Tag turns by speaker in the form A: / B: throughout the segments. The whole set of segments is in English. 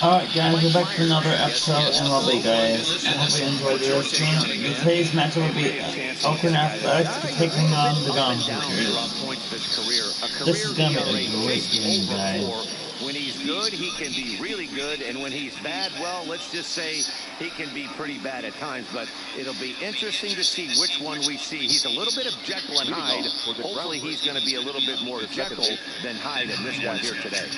A: Alright guys, we're back to another episode and lovely guys. I hope you enjoyed this one. Today's matchup will be Oakland Athletics taking on the Gauntlet. This is gonna be a great game, guys.
B: When he's good, he can be really good, and when he's bad, well, let's just say he can be pretty bad at times, but it'll be interesting to see which one we see. He's a little bit of Jekyll and Hyde. Hopefully he's going to be a little bit more Jekyll than Hyde in this one here today.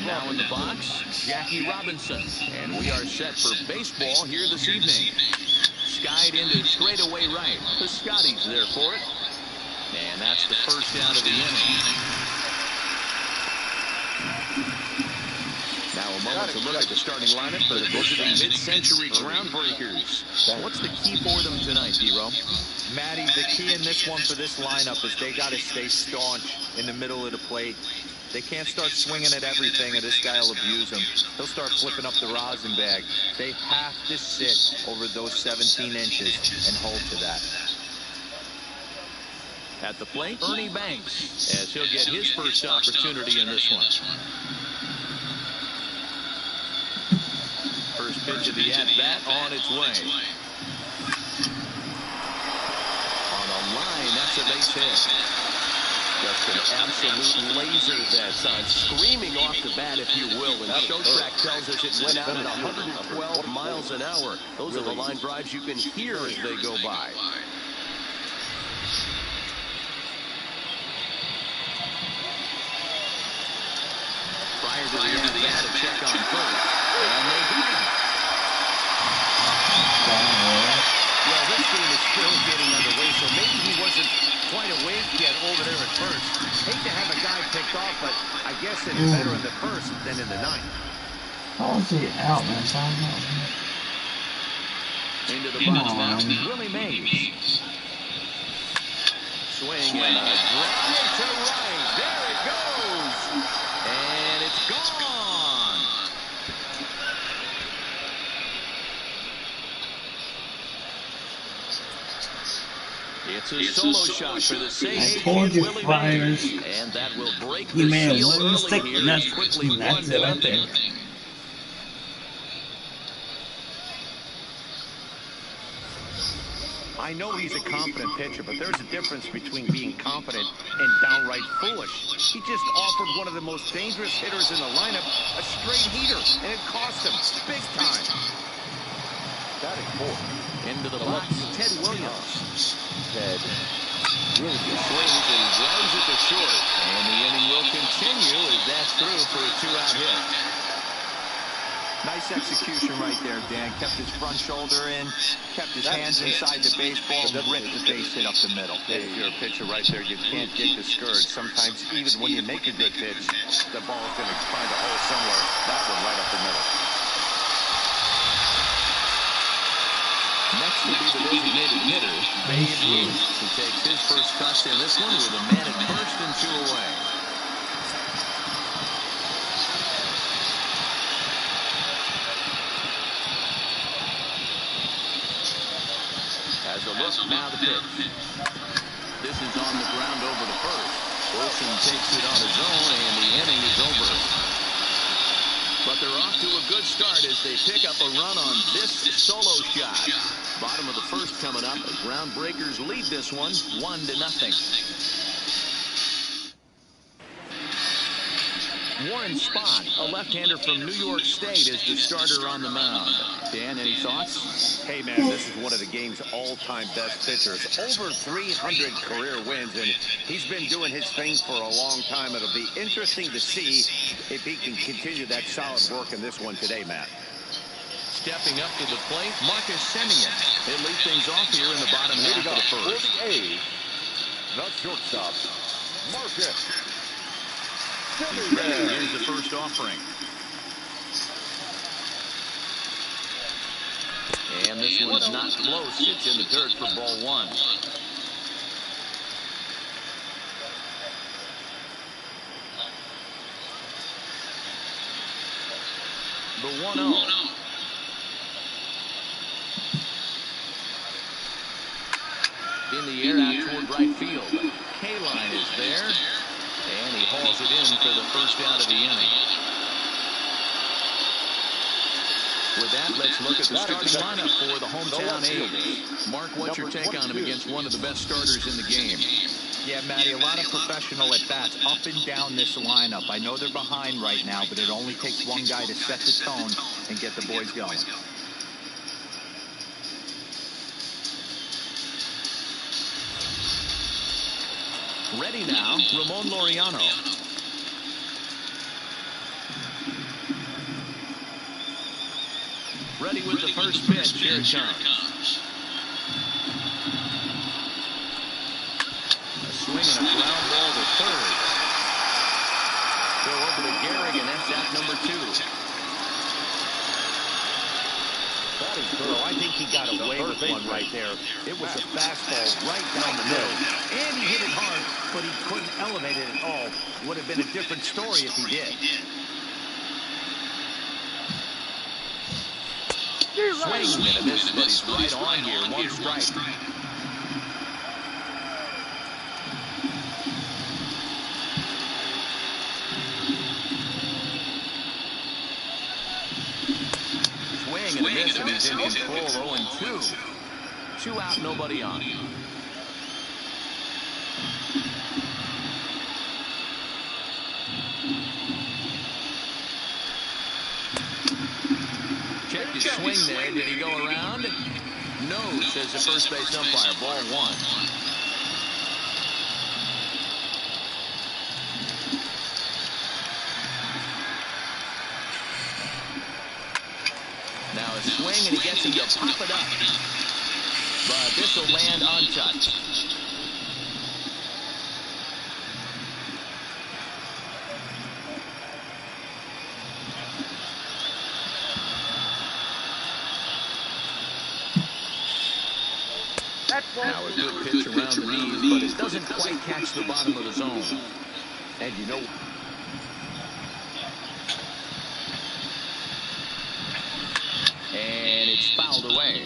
C: Now in the box, Jackie Robinson, and we are set for baseball here this evening. Skied into straightaway right. The Scotties there for it. And that's the first out of the inning. Now a moment to look at the starting lineup for the visiting mid-century Groundbreakers. What's the key for them tonight, D-Row?
B: Matty, the key in this one for this lineup is they got to stay staunch in the middle of the plate. They can't start swinging at everything, or this guy will abuse them. He'll start flipping up the rosin bag. They have to sit over those 17 inches and hold to that.
C: At the plate, Ernie Banks, as he'll get his first opportunity in this one. First pitch of the at-bat on its way. On a line, that's a base hit.
D: Just an absolute laser that's on, screaming off the bat, if you will. And Showtrack tells us it went out at 112 miles an hour. Those are the line drives you can hear as they go by.
C: Prior to the at-bat, a check on first. And they hit him.
B: Well, this game is still getting underway, so maybe he wasn't quite awake yet over there at first. Hate to have a guy picked off, but I guess it's better in the first than in the ninth.
A: How was he out, man?
C: Into the box now, Willie Mays. Swing and a drive to right. There it goes. And it's gone. It's a solo shot for the save.
A: I told you, Friars.
C: And that will break
A: You
C: the
A: made a
C: seal
A: little mistake,
C: early
A: and
C: here.
A: that's
C: Quickly
A: it right there.
C: 1-0.
B: I know he's a confident pitcher, but there's a difference between being confident and downright foolish. He just offered one of the most dangerous hitters in the lineup a straight heater, and it cost him big time.
D: That is four.
C: Into the box, Ted Williams.
D: Ted
C: Williams swings and grounds it to short. And the inning will continue as that's through for a two-out hit.
B: Nice execution right there, Dan. Kept his front shoulder in, kept his hands inside the baseball, and ripped the base hit up the middle. If you're a pitcher right there, you can't get discouraged. Sometimes even when you make a good pitch, the ball's going to find a hole somewhere. That one right up the middle.
C: Next will be the designated hitter, Babe Ruth, who takes his first cuts in this one with a man at first and two away. Has a look, now the pitch. This is on the ground over the first. Olsen takes it on his own, and the inning is over. But they're off to a good start as they pick up a run on this solo shot. Bottom of the first coming up. The Groundbreakers lead this one 1-0. Warren Spahn, a left-hander from New York State, is the starter on the mound. Dan, any thoughts?
B: Hey, man, this is one of the game's all-time best pitchers. Over 300 career wins, and he's been doing his thing for a long time. It'll be interesting to see if he can continue that solid work in this one today, Matt.
C: Stepping up to the plate, Marcus Semien. They lead things off here in the bottom half of the first.
D: For the A's, the shortstop, Marcus Semien.
C: Here's the first offering. And this one's not close. It's in the dirt for ball one. The 1-0. In the air out toward right field. Kaline is there. And he hauls it in for the first out of the inning. With that, let's look at the starting lineup for the hometown A's. Mark, what's your take on him against one of the best starters in the game?
B: Yeah, Matty, a lot of professional at-bats up and down this lineup. I know they're behind right now, but it only takes one guy to set the tone and get the boys going.
C: Ready now, Ramon Laureano. Ready with the first pitch. Here it comes. A swing and a ground ball to third. Throw over to Gehrig, and that's out number 2.
D: That is thorough. I think he got away with one right there. It was a fastball right down the middle.
B: And he hit it hard, but he couldn't elevate it at all. Would have been a different story if he did.
C: Swing and a miss, but he's right on here. One strike. Swing and a miss, and he's in control. 0-2. 2 out, nobody on. Check his swing there. Did he go around? No, says the first base umpire. Ball 1. Now a swing, and he gets him to pop it up. But this will land untouched. Now a good pitch around the knees, but it doesn't quite catch the bottom of the zone. And you know, and it's fouled away.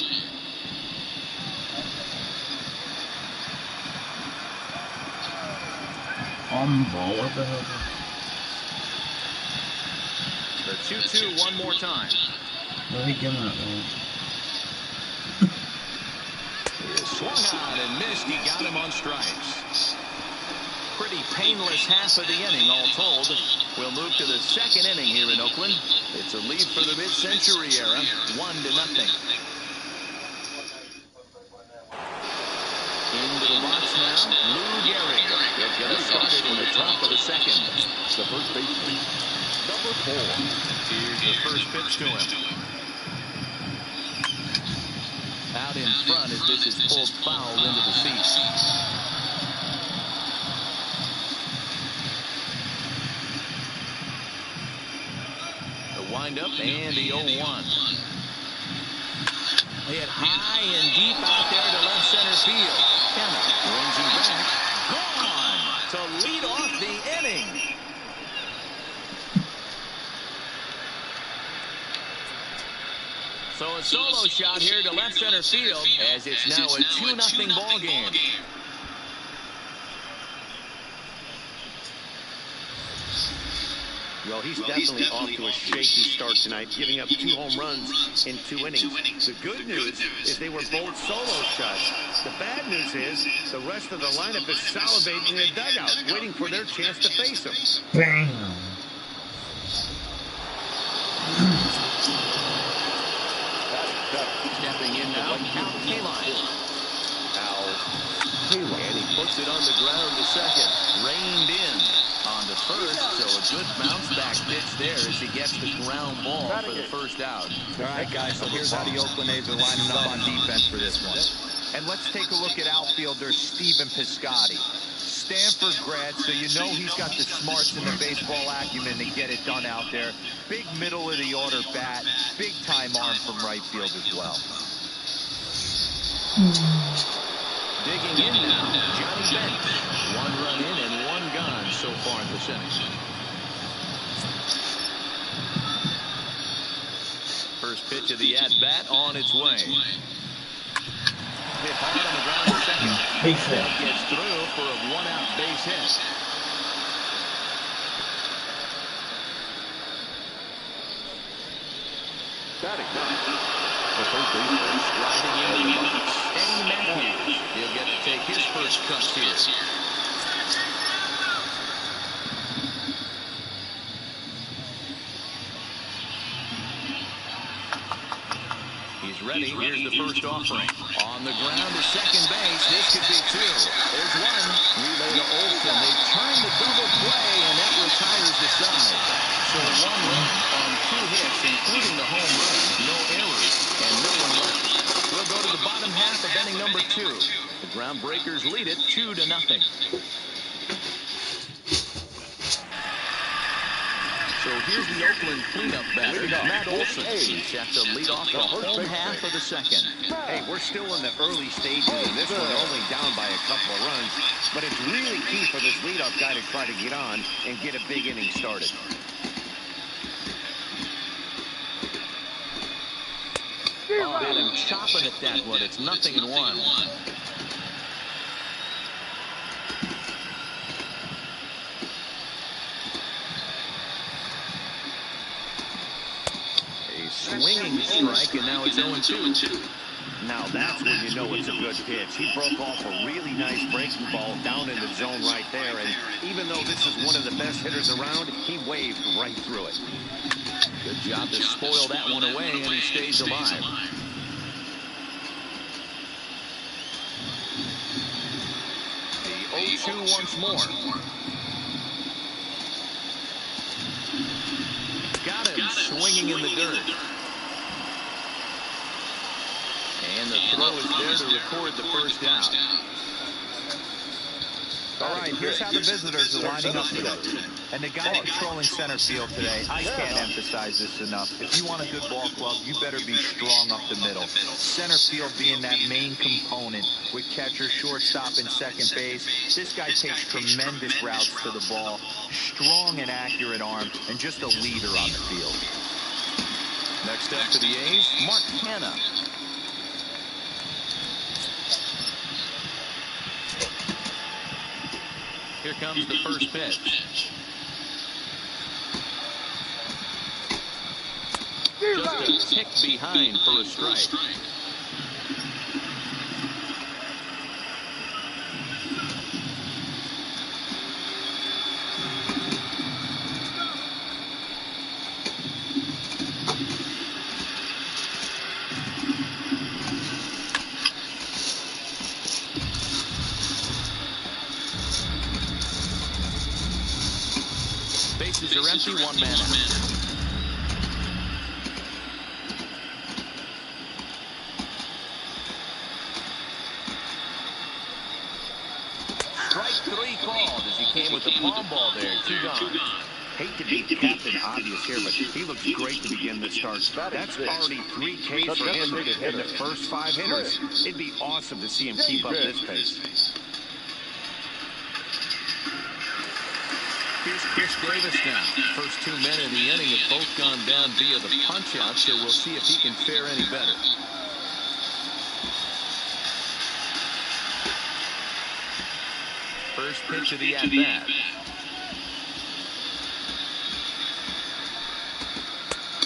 A: On ball, what the hell?
C: The 2-2 one more time.
A: What are he giving that one?
C: Swung out and missed. He got him on strikes. Pretty painless half of the inning, all told. We'll move to the second inning here in Oakland. It's a lead for the mid-century era, 1-0. Into the box now, Lou Gehrig. He'll get us started in the top of the second. The first baseman, number 4. Here's the first pitch to him. Out in front as this is pulled foul into the seats. The windup and the 0-1. Hit high and deep out there to left center field. Kenna brings him back. Gone to lead off the inning. So a solo shot here to left center field as it's now a 2-0 ball game.
D: Well, he's definitely off to a shaky start tonight, giving up 2 home runs in 2 innings. The good news is they were both solo shots. The bad news is the rest of the lineup is salivating in the dugout, waiting for their chance to face him.
A: Bam!
C: Stepping in now, Cal Kaline. And he puts it on the ground to second. Reined in on to first, so a good bounce back pitch there as he gets the ground ball for the first out.
B: All right, guys, so here's how the Oakland A's are lining up on defense for this one. And let's take a look at outfielder Stephen Piscotty. Stanford grad, so you know he's got the smarts and the baseball acumen to get it done out there. Big middle of the order bat, big time arm from right field as well.
C: Digging in now, Johnny Bench. 1 run in and 1 gone so far in this inning. First pitch of the at-bat on its way. Hit hard on the ground to second.
A: Base hit.
C: Gets through for a 1-out base hit. Batting the third baseman sliding into the box, Eddie Matthews. He'll get to take his first cuts here. He's ready. Here's the first offering. On the ground to second base. This could be two. There's one. Relay to Olsen. They turn the double play, and that retires the side. So 1 run on 2 hits, including the home run. No errors, and no one left. We'll go to the bottom half of inning number 2. The Groundbreakers lead it 2-0. So here's the Oakland cleanup batter, Matt Olson. He's set to lead off the home half of the second.
B: Hey, we're still in the early stages, and this one only down by a couple of runs. But it's really key for this leadoff guy to try to get on and get a big inning started.
C: Oh, had him chopping at that one. It's 0-1. Swinging strike, and now it's 0-2.
B: Now that's when you know it's a good pitch. He broke off a really nice breaking ball down in the zone right there, and even though this is one of the best hitters around, he waved right through it.
C: Good job to spoil that one away, and he stays alive. The 0-2 once more. Got him swinging in the dirt. And the throw is there to record the first out.
B: All right, here's how the visitors are lining up today. And the guy controlling center field today, I can't emphasize this enough. If you want a good ball club, you better be strong up the middle. Center field being that main component with catcher, shortstop, and second base. This guy takes tremendous routes to the ball, strong and accurate arm, and just a leader on the field.
C: Next up for the A's, Mark Hanna. Here comes the first pitch. Just a tick behind for a strike. Bases are empty, 1 man out. Strike 3 called as he came with the palm ball there. 2 gone.
B: Hate to be Captain Obvious here, but he looks great to begin the start. That's already 3 Ks for him in the first 5 hitters. It'd be awesome to see him keep up this pace.
C: Here's Chris Davis now. First 2 men in the inning have both gone down via the punch-out, so we'll see if he can fare any better. First pitch of the at-bat.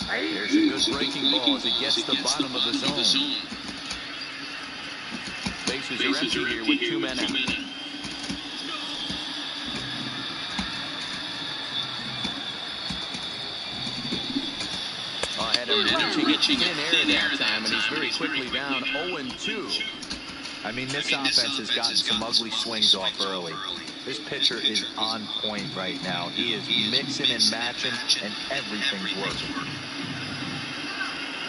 C: There's a good breaking ball as he gets the bottom of the zone. Bases are empty here with 2 men out. Reaching in air that time, and he's very quickly down 0-2.
B: I mean, this offense has gotten some ugly swings off early. This pitcher is on point right now. He is mixing and matching, and everything's working.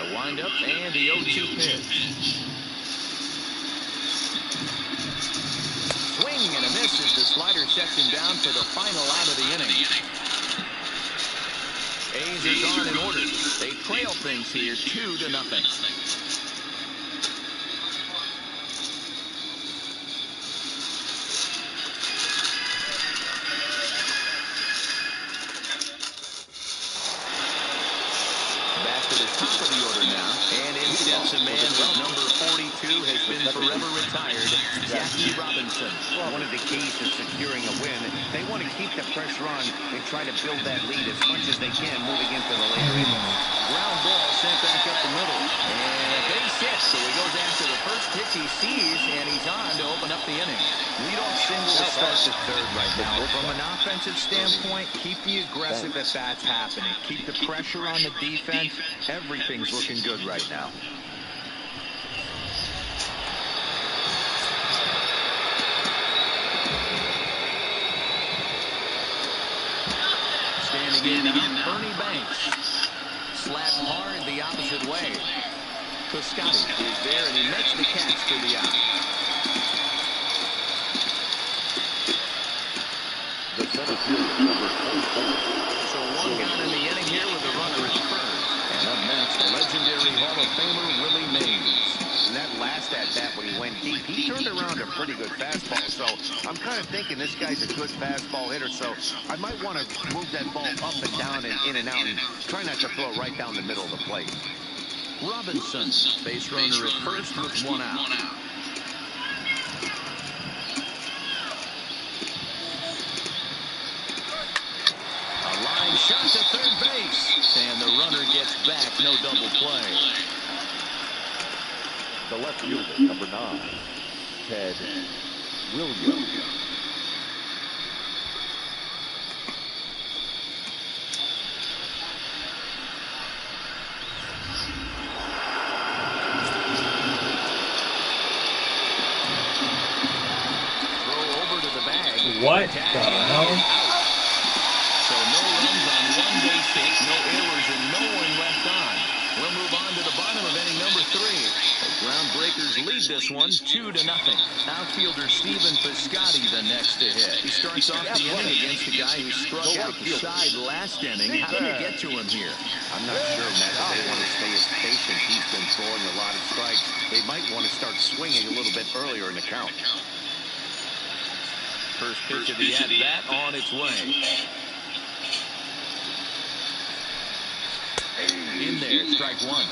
C: The windup and the 0-2 pitch. Swing and a miss as the slider sets him down for the final out of the inning. A's are gone in order. They trail things here 2-0. Back to the top of the order now. And in steps a man with number 42 has been forever retired, Jackie Robinson.
B: One of the keys to securing a win, they want to keep the pressure on and try to build that lead as much as
D: as they can moving into the late innings. Ground ball sent back up the middle. And a base hit, so he goes after the first pitch he sees, and he's on to open up the inning.
B: Leadoff single will start the third right now. From an offensive standpoint, keep the aggressive at bats happening. Keep the pressure on the defense. Everything's looking good right now.
D: Standing in now, Ernie Banks. Slapped hard the opposite way. Piscotty is there, and he makes the catch for the out.
C: The center fielder, number 24.
D: So one gone in the inning here with the runner at third.
C: And up next, the legendary Hall of Famer Willie Mays.
E: And that last at-bat when he went deep, he turned around a pretty good fastball. So I'm kind of thinking this guy's a good fastball hitter. So I might want to move that ball up and down and in and out and try not to throw it right down the middle of the plate.
D: Robinson, base runner at first with one out. A line shot to third base, and the runner gets back, no double play.
C: The left fielder, number 9, Ted Williams.
A: What the hell?
D: So no runs on one base hit, no errors, and no one left on. We'll move on to the bottom of inning number 3. The Groundbreakers lead this one 2-0. Outfielder Stephen Piscotty the next to hit. He starts off the inning against a guy who struck out the side last inning. How did they get to him here?
E: I'm not sure, Matt, if they want to stay as patient. He's been throwing a lot of strikes. They might want to start swinging a little bit earlier in the count.
D: First pitch of the at-bat on its way. In there, strike one.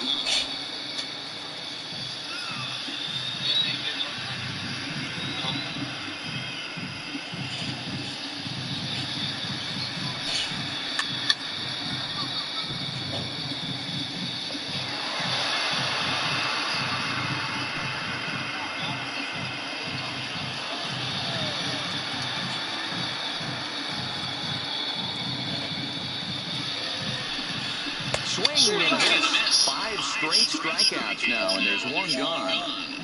D: Swing and miss. 5 straight strikeouts now, and there's one gone.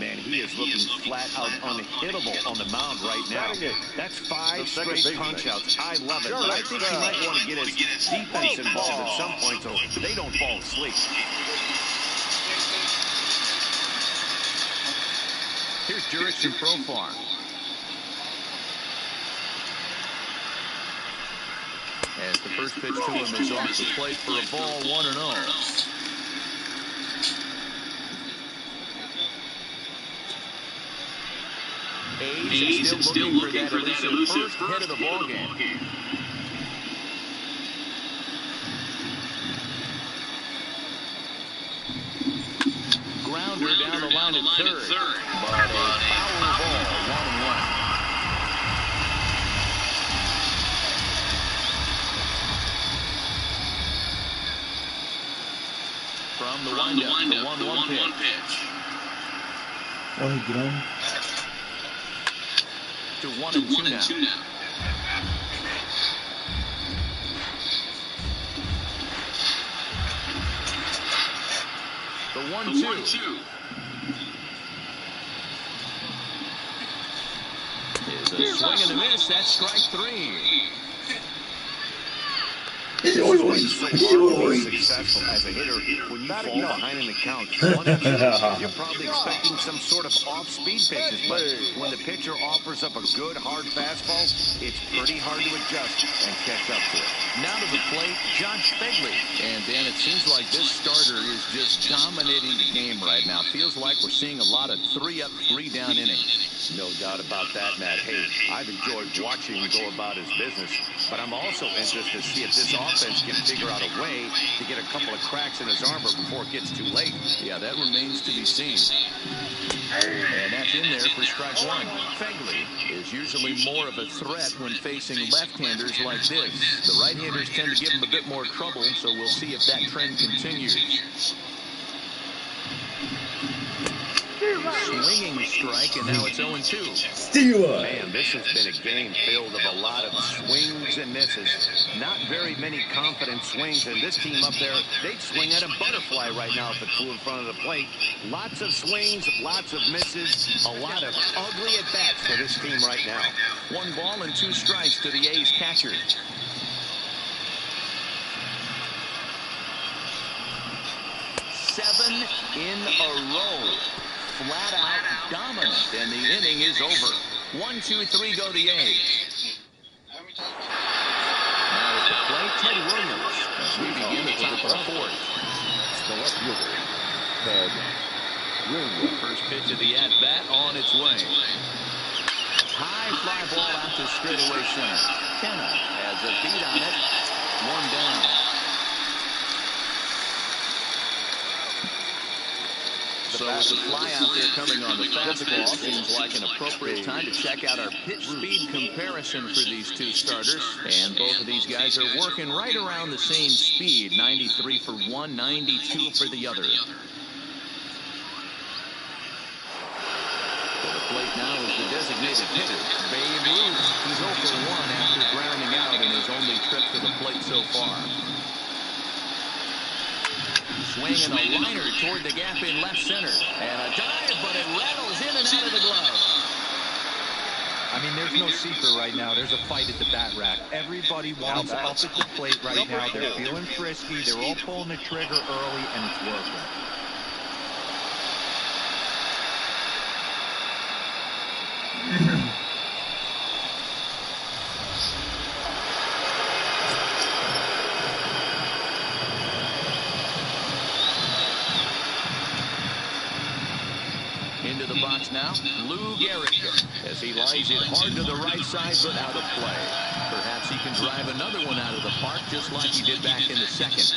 E: Man, he is looking flat out unhittable on the mound right now. That's 5 straight punch-outs. I love it. But I think he might want to get his defense involved at some point so they don't fall asleep.
D: Here's Jurickson Profar. As the first pitch to him is off the plate for a ball, 1-0. A's still looking for that elusive first hit of the ball game. Grounder down the line at third, but a foul ball, 1-1. From the windup, the 1-1 pitch.
A: Oh, get on.
D: To 1-2 now. The 1-2. Is a swing and a miss. That's strike 3.
E: It's always so hard to be successful as a hitter when you fall behind in the count. You're probably expecting some sort of off-speed pitches, but when the pitcher offers up a good, hard fastball, it's pretty hard to adjust and catch up to it.
D: Now to the plate, Josh Begley. And, Dan, it seems like this starter is just dominating the game right now. Feels like we're seeing a lot of 3-up, 3-down innings.
E: No doubt about that, Matt. Hey, I've enjoyed watching him go about his business, but I'm also interested to see if this offense can figure out a way to get a couple of cracks in his armor before it gets too late.
D: Yeah, that remains to be seen. And that's in there for strike 1. Begley is
C: is usually more of a threat when facing left-handers like this. The right-handers tend to give him a bit more trouble, so we'll see if that trend continues. Swinging strike, and now it's 0-2.
A: Stealer.
E: Man, this has been a game filled of a lot of swings and misses. Not very many confident swings, and this team up there, they'd swing at a butterfly right now if it flew in front of the plate. Lots of swings, lots of misses, a lot of ugly at-bats for this team right now.
C: 1 ball and 2 strikes to the A's catcher. Seven in a row. Flat out dominant, and the inning is over. 1, 2, 3 go the A's. Now at the plate, Ted Williams as we begin the top of the 4th.
B: The left fielder, Ted Williams.
C: First pitch of the at-bat on its way. High fly ball out to straightaway center. Kenna has a beat on it. 1 down. So with the fly out there coming on the fastball, seems like an appropriate time to check out our pitch speed comparison for these 2 starters. And both of these guys are working right around the same speed. 93 for one, 92 for the other. To the plate now is the designated hitter, Babe Ruth. He's 0 for 1 after grounding out in his only trip to the plate so far. Swinging a liner toward the gap in left center. And a dive, but it rattles in and out of the glove.
B: I mean, there's no secret right now. There's a fight at the bat rack. Everybody wants up at the plate right now. They're feeling frisky. They're all pulling the trigger early, and it's working.
C: Into the box now, Lou Gehrig, as he lines it hard to the right side, but out of play. Perhaps he can drive another one out of the park, just like he did back in the 2nd.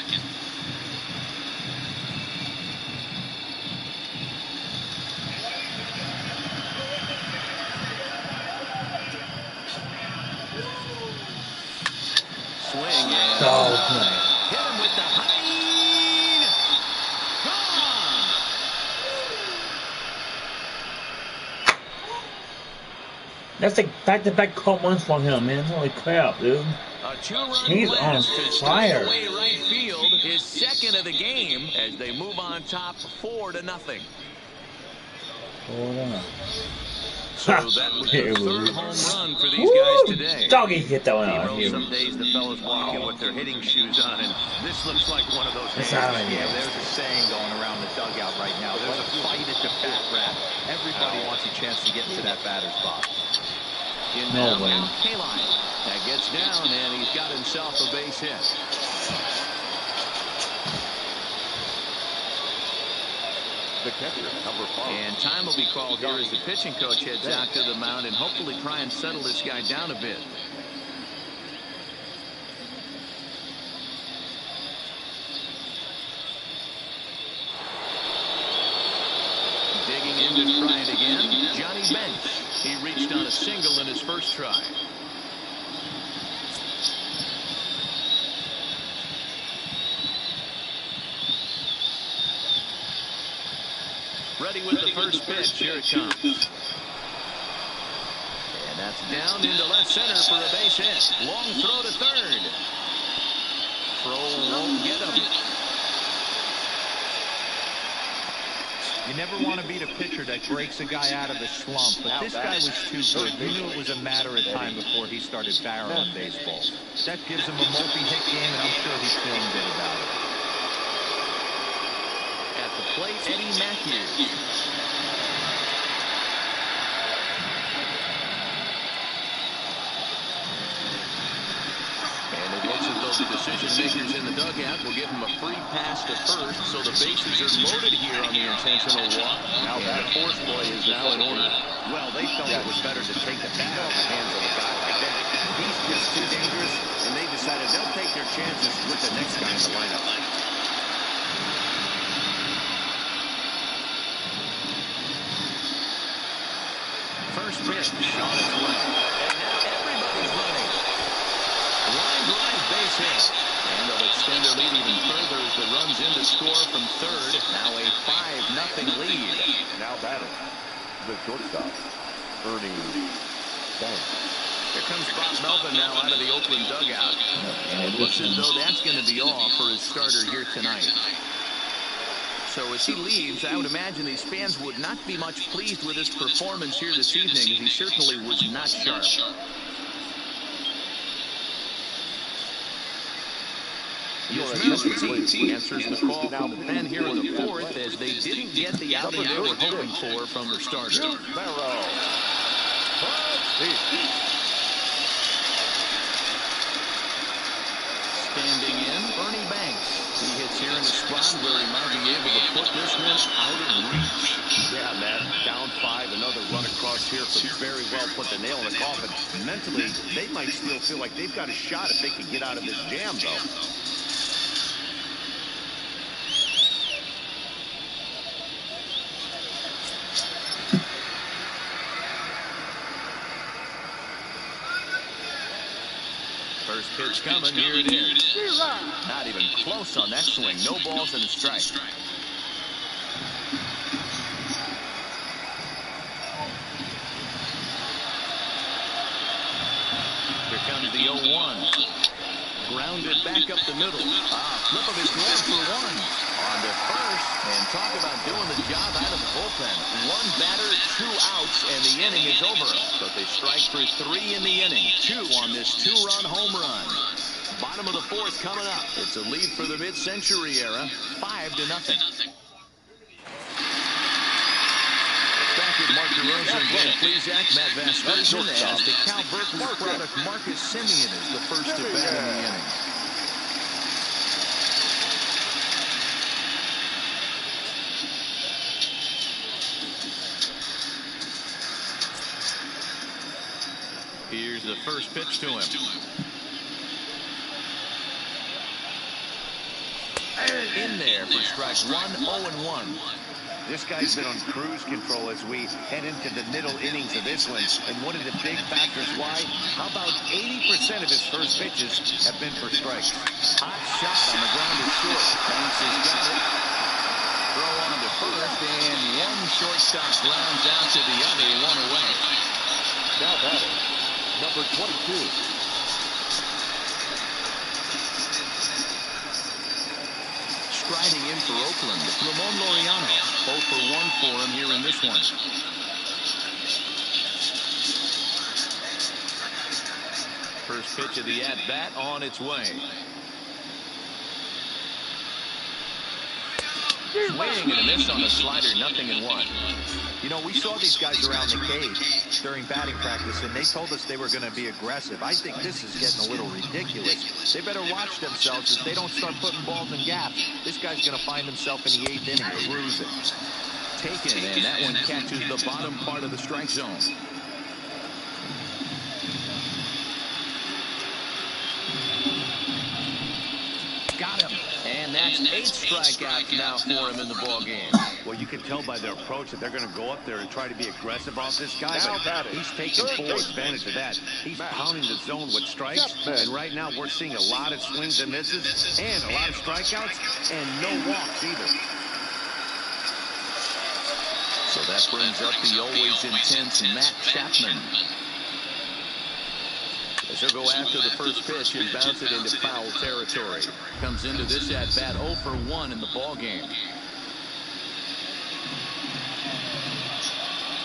C: Swing and hit him with the high.
A: That's like back-to-back home runs for him, man. Holy crap, dude.
C: A 2-run
A: He's on
C: blast to
A: fire.
C: straightaway right field, his 2nd of the game, as they move on top 4-0.
A: Hold on.
C: So that was the 3rd home run for these guys today.
A: Doggy hit that one out.
C: Some days the fellas walk in with their hitting shoes on, and
E: This looks like one of those days.
B: Yeah, there's a saying going around the dugout right now. There's a fight at the bat rack. Everybody wants a chance to get into that batter's box.
C: In
A: No way.
C: now, Kaline. That gets down, and he's got himself a base hit.
B: The catcher, number 5.
C: And time will be called here as the pitching coach heads out to the mound and hopefully try and settle this guy down a bit. Digging in to try it again, Johnny Bench. He reached on a single in his first try. Ready with the first pitch. Here it comes. And that's down into left center for a base hit. Long throw to third. Throw won't get him.
B: You never want to beat a pitcher that breaks a guy out of the slump, but this guy was too good. You knew it was a matter of time before he started barreling baseballs. That gives him a multi-hit game, and I'm sure he's feeling good about it.
C: At the plate, Eddie Matthews. And it looks as though the decision makers in the dugout will give him a free pass to first, so the bases are loaded here on the intentional walk. Now that force play is now in order.
E: Well, they felt it was better to take the bat out of the hands of a guy like that. He's just too dangerous, and they decided they'll take their chances with the next guy in the lineup.
C: First pitch on its way. And now everybody's running. Line drive base hit. And they'll extend their lead even further as the runs in to score from third. Now a 5-0 lead.
E: Now batting, the shortstop, Ernie Banks.
C: Here comes Bob Melvin now out of the Oakland dugout. And it looks as though that's going to be all for his starter here tonight. So as he leaves, I would imagine these fans would not be much pleased with his performance here this evening, as he certainly was not sharp. Yasmani answers the call from the pen here in the fourth, as they didn't get the outing they were hoping for from their starter. Standing in, Ernie Banks. He hits here in a spot where he might be able to put this one out of reach.
E: Yeah, man. Down 5, another run across here could very well put the nail in the coffin. Mentally, they might still feel like they've got a shot if they can get out of this jam, though.
C: First pitch coming, here it is. Not even close on that swing. No balls and a strike. Here comes the 0-1. Grounded back up the middle. Flip of his glove for one. On to first. And talk about doing the job out of the bullpen. One batter, 2 outs, and the inning is over. But they strike for 3 in the inning. 2 on this 2-run home run. Bottom of the fourth coming up. It's a lead for the mid-century era. 5-0. Back with Mark DeRosa and Dan Plesac, Matt Vasgersian, as the Cal Berkeley product Marcus Semien is the first to bat in the inning. Here's the first pitch to him. In there for strike one, 0-1.
E: This guy's been on cruise control as we head into the middle innings of this one. And one of the big factors why, how about 80% of his first pitches have been for strikes?
C: Hot shot on the ground is short. Banks has got it. Throw on to first, and one shortstop grounds out to the other, 1 away.
E: Now batting, number 22.
C: Striding in for Oakland, Ramon Laureano. 0 for 1 for him here in this one. First pitch of the at-bat on its way. Swing and a miss on the slider, 0-1.
B: You know, we saw these guys around the cage during batting practice, and they told us they were going to be aggressive. I think this is getting a little ridiculous. They better watch themselves if they don't start putting balls in gaps. This guy's going to find himself in the 8th inning cruising.
C: Taken, and that one catches the bottom part of the strike zone. Got him. And that's 8 strikeouts now for him in the ball game.
E: Well, you can tell by their approach that they're going to go up there and try to be aggressive off this guy. But he's taking full advantage of that. He's pounding the zone with strikes. And right now we're seeing a lot of swings and misses and a lot of strikeouts and no walks either.
C: So that brings up the always intense Matt Chapman. As he'll go after the first pitch and bounce it into foul territory. Comes into this at-bat 0 for 1 in the ball game.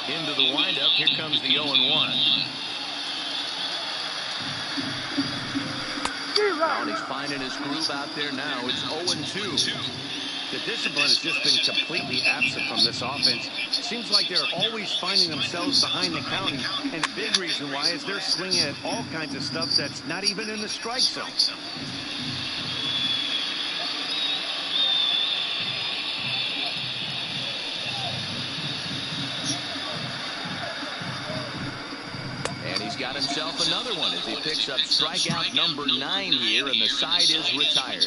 C: Into the windup, here comes the 0-1. And he's finding his groove out there now. It's 0-2.
E: The discipline has just been completely absent from this offense. Seems like they're always finding themselves behind the counting, and the big reason why is they're swinging at all kinds of stuff that's not even in the strike zone.
C: And he's got himself another one as he picks up strikeout number 9 here, and the side is retired.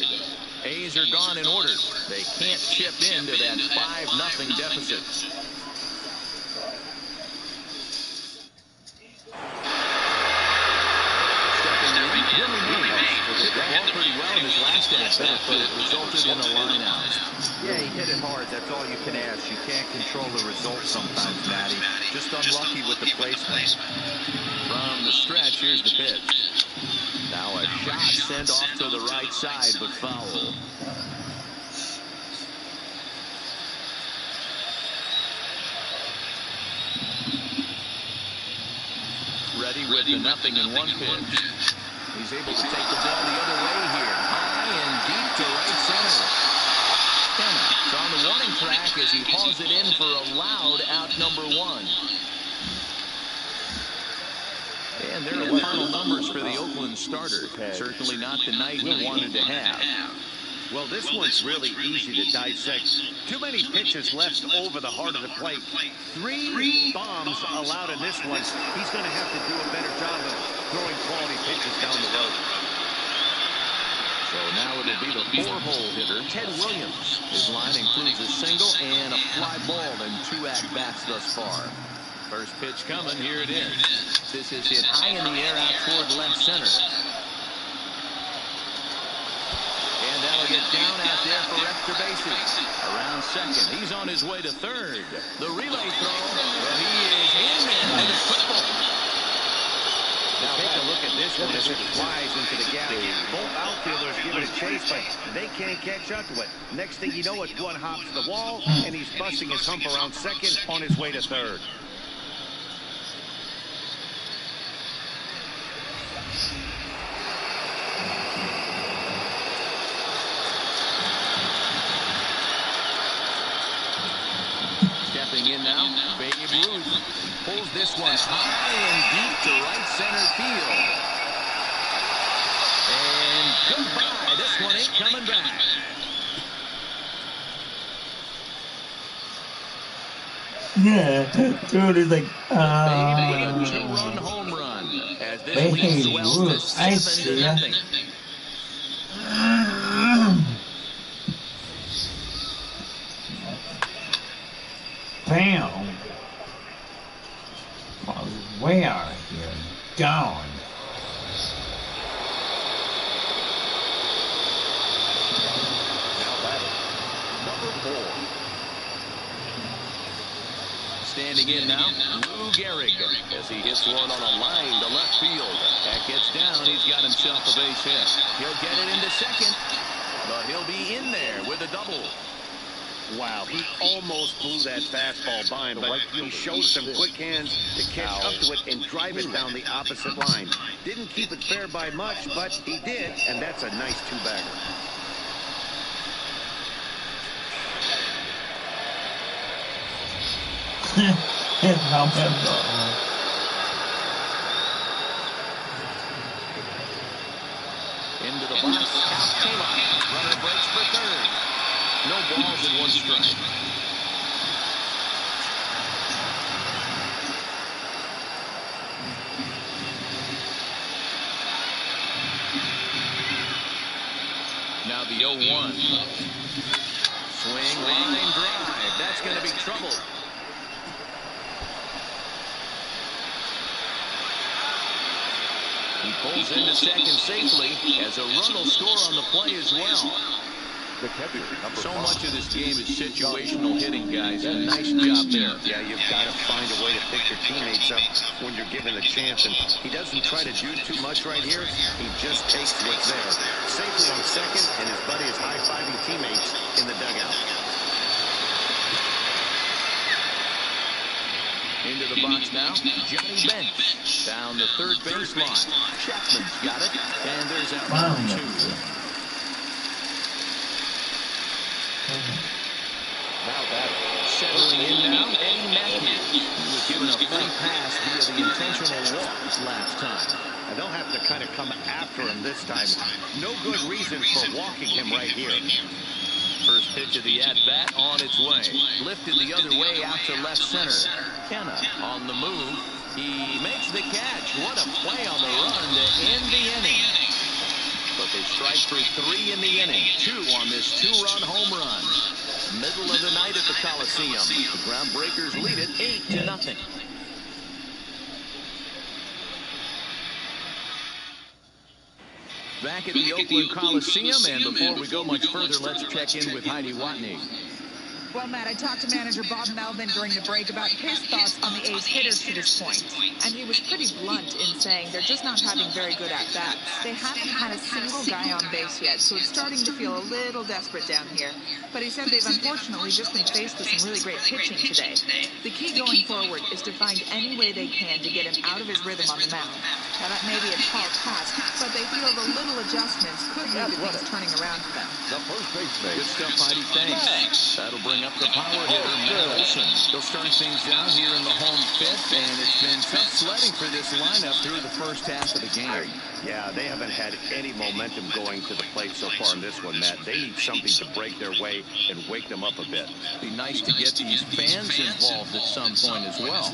C: A's are gone in order. They can't chip into that 5-0 deficit. pretty well in his last at-bat, but it resulted in a line out.
B: Yeah, he hit it hard. That's all you can ask. You can't control the results sometimes, Matty. Just unlucky with the placement.
C: From the stretch, here's the pitch. Now a shot sent off to the right side, but foul. Ready with the 0-1 pitch. He's able to take the ball the other way here. High and deep to right center. It's on the warning track as he hauls it in for a loud out number 1. And there are the final numbers for the Oakland starter. Certainly not the night he wanted to have.
E: Well, this one's really easy to dissect. Too many pitches left over the heart of the plate. 3 bombs allowed in this one. He's going to have to do a better job of throwing quality pitches down the road.
C: So now it'll be the 4-hole hitter, Ted Williams. His line includes a single and a fly ball in 2 at-bats thus far. First pitch coming, here it is. This is hit high in the air out toward left center. And that'll get down out there for extra bases. Around second, he's on his way to third. The relay throw, well, he is in there with a triple.
E: Now take a look at this one as it flies into the gap. Both outfielders give it a chase, but they can't catch up to it. Next thing you know, one hops the wall, and he's busting his hump around second on his way to third.
C: Stepping in now, Babe Ruth pulls this one high and deep to right center field. And goodbye. This one ain't coming back.
A: Yeah, dude is like,
C: Babe with a 2-run home run as this lead swells to 7-0.
A: Bam! Way out of here. Gone.
D: Number 4.
C: Standing in now, Lou Gehrig as he hits one on a line to left field. That gets down. He's got himself a base hit. He'll get it into second, but he'll be in there with a double.
E: Wow, he almost blew that fastball by him, but he showed some quick hands to catch up to it and drive it down the opposite line. Didn't keep it fair by much, but he did, and that's a nice 2-bagger.
C: Into the box, Al Kayla. Runner breaks for third. No balls and 1 strike. Now the 0-1. Swing, line drive. That's going to be trouble. He pulls into second safely as a run will score on the play as well. So much of this game is situational hitting, guys. A nice job there.
E: Yeah, you've got to find a way to pick your teammates up when you're given the chance. And he doesn't try to do too much right here. He just takes what's there. Safely on second, and his buddy is high-fiving teammates in the dugout.
C: Into the box now, Johnny Bench. Down the third baseline. Chapman's got it. And there's out number 2.
E: Now that
C: settling in now, Eddie Matthews. He was given a free pass via the intentional walk last time.
E: And they'll have to kind of come after him this time. No good reason for walking him right here.
C: First pitch of the at-bat on its way. Lifted the other way out to left center. Kenna on the move. He makes the catch. What a play on the run to end the inning. But they strike for 3 in the inning. 2 on this 2-run home run. Middle of the night at the Coliseum. The Groundbreakers lead it 8-0. Back at the Oakland Coliseum, and before we go much further, let's check in with Heidi Watney.
F: Well, Matt, I talked to manager Bob Melvin during the break about his thoughts on the A's hitters to this point. And he was pretty blunt in saying they're just not having very good at-bats. They haven't had a single guy on base yet, so it's starting to feel a little desperate down here. But he said they've unfortunately just been faced with some really great pitching today. The key going forward is to find any way they can to get him out of his rhythm on the mound. Now, that may be a tall task, but they feel the little adjustments could lead to things turning around for them.
C: The first baseman. Good stuff, Heidi. Thanks. That'll bring up the power hitter, Matt Olson. They'll start things down here in the home fifth, and it's been tough sledding for this lineup through the first half of the game.
E: Yeah, they haven't had any momentum going to the plate so far in this one, Matt. They need something to break their way and wake them up a bit.
C: Be nice to get these fans involved at some point as well.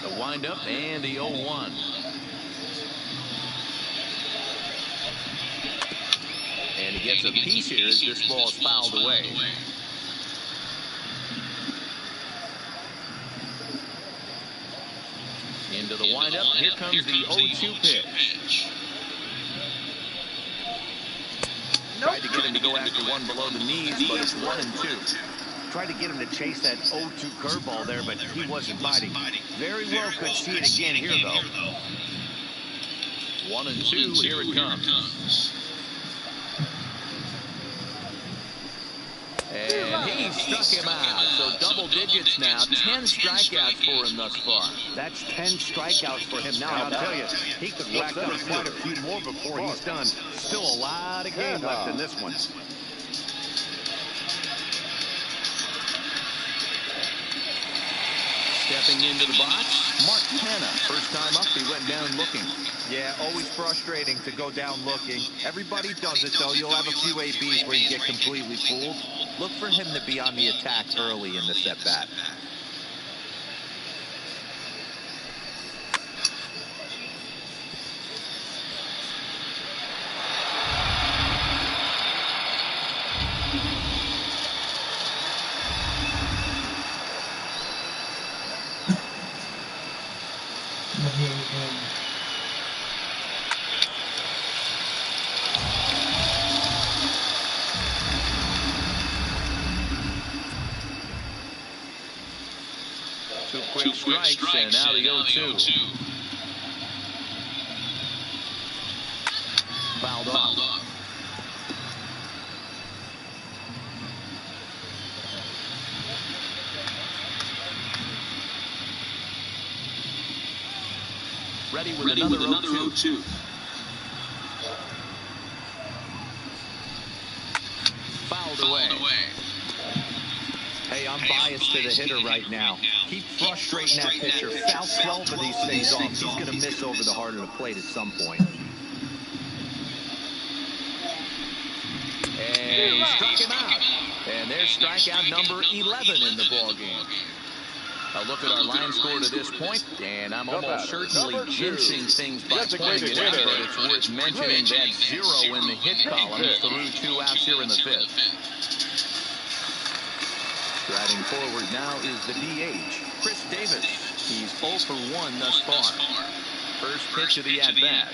C: The windup and the 0-1. And he gets a piece here as this ball is fouled away. Into the windup. Here comes the 0-2 pitch. Tried to get him to go after one below the knees, but it's 1-2.
E: Tried to get him to chase that 0-2 curveball there, but he wasn't biting. Very well could see it again here, though.
C: 1-2. Here it comes. And he struck him out. So double digits now. 10 strikeouts for him thus far.
E: That's 10 strikeouts for him now. I'll tell you, he could rack up quite a few more before he's done. Still a lot of game left in this one.
C: Stepping into the box, Mark Hanna. First time up, he went down looking.
B: Yeah, always frustrating to go down looking. Everybody does it, though. You'll have a few ABs where you get completely fooled. Look for him to be on the attack early in this at-bat.
C: Two quick strikes, and now the 0-2. Fouled off. Ready with another 0-2. Fouled away.
B: Hey, I'm biased to the hitter right now. Keep frustrating that pitcher. Foul 12 of these things off. He's going to miss over the heart of the plate at some point.
C: And he struck him out. And there's strikeout number 11 in the ballgame. A look at our line score to this point, and I'm almost certainly jinxing things by pointing it out, but it's worth mentioning that 0 in the hit column through 2 outs here in the fifth. Striding forward now is the DH, Chris Davis. He's 0 for 1 thus far. First pitch of the at-bat.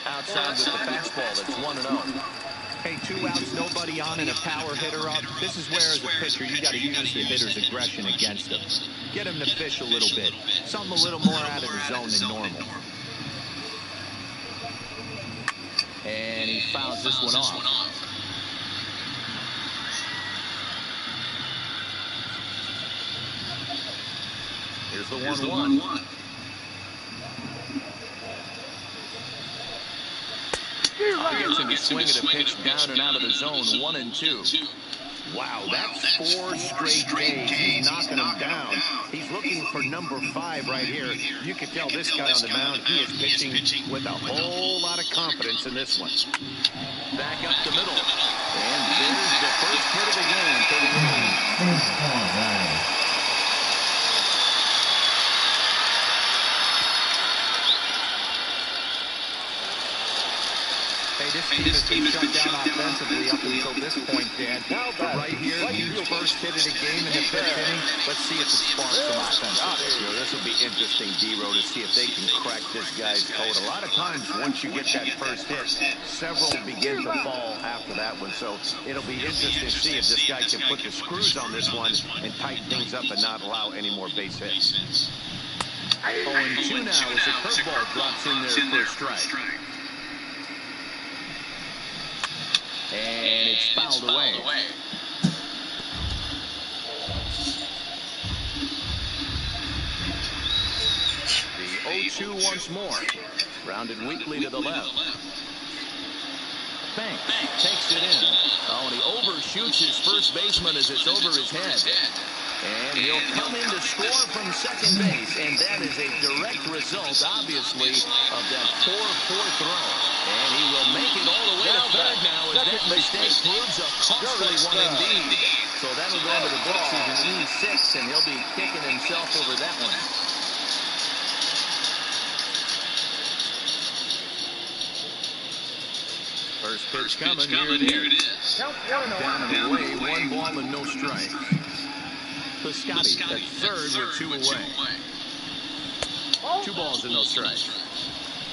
C: Outside with the fastball, that's 1-0.
B: Hey, 2 outs, nobody on, and a power hitter up. This is where, as a pitcher, you got to use the hitter's aggression against him. Get him to fish a little bit. Something a little more out of the zone than normal.
C: And he fouls this one off. Here's the 1-1. Gets him to swing at a pitch down and out of the zone. 1-2.
E: Wow, that's 4 straight days. He's knocking him down. He's looking for number 5 right here. You can tell this guy on the mound, he is pitching with a whole lot of confidence in this one.
C: Back up the middle. And there's the first hit of the game for the A's.
B: Hey, this team has been shut down offensively up until this point, Dan. But right here, huge first hit of the game in the 5th inning. Let's see if it sparks some offense.
D: You know, this will be interesting, D-Row, to see if they can crack this guy's code. A lot of times, once you get that first hit, several begin to fall after that one. So it'll be interesting to see if this guy can put the screws on this one and tighten things up and not allow any more base hits.
C: 0-2 now as the curveball drops in there for a strike. And it's fouled away. The 0-2 once more. Rounded weakly to the left. Banks takes it in. Oh, and he overshoots his first baseman as it's over his head. And he'll come in to score from second base. And that is a direct result, obviously, of that poor throw. And he will make it all the way to third now as that mistake proves a costly one indeed. So that'll go into the books as an E6, and he'll be kicking himself over that one. First pitch coming, here it is. Down and away, 1 ball and no strikes. Piscotty at third with 2 away. 2 balls and no strikes.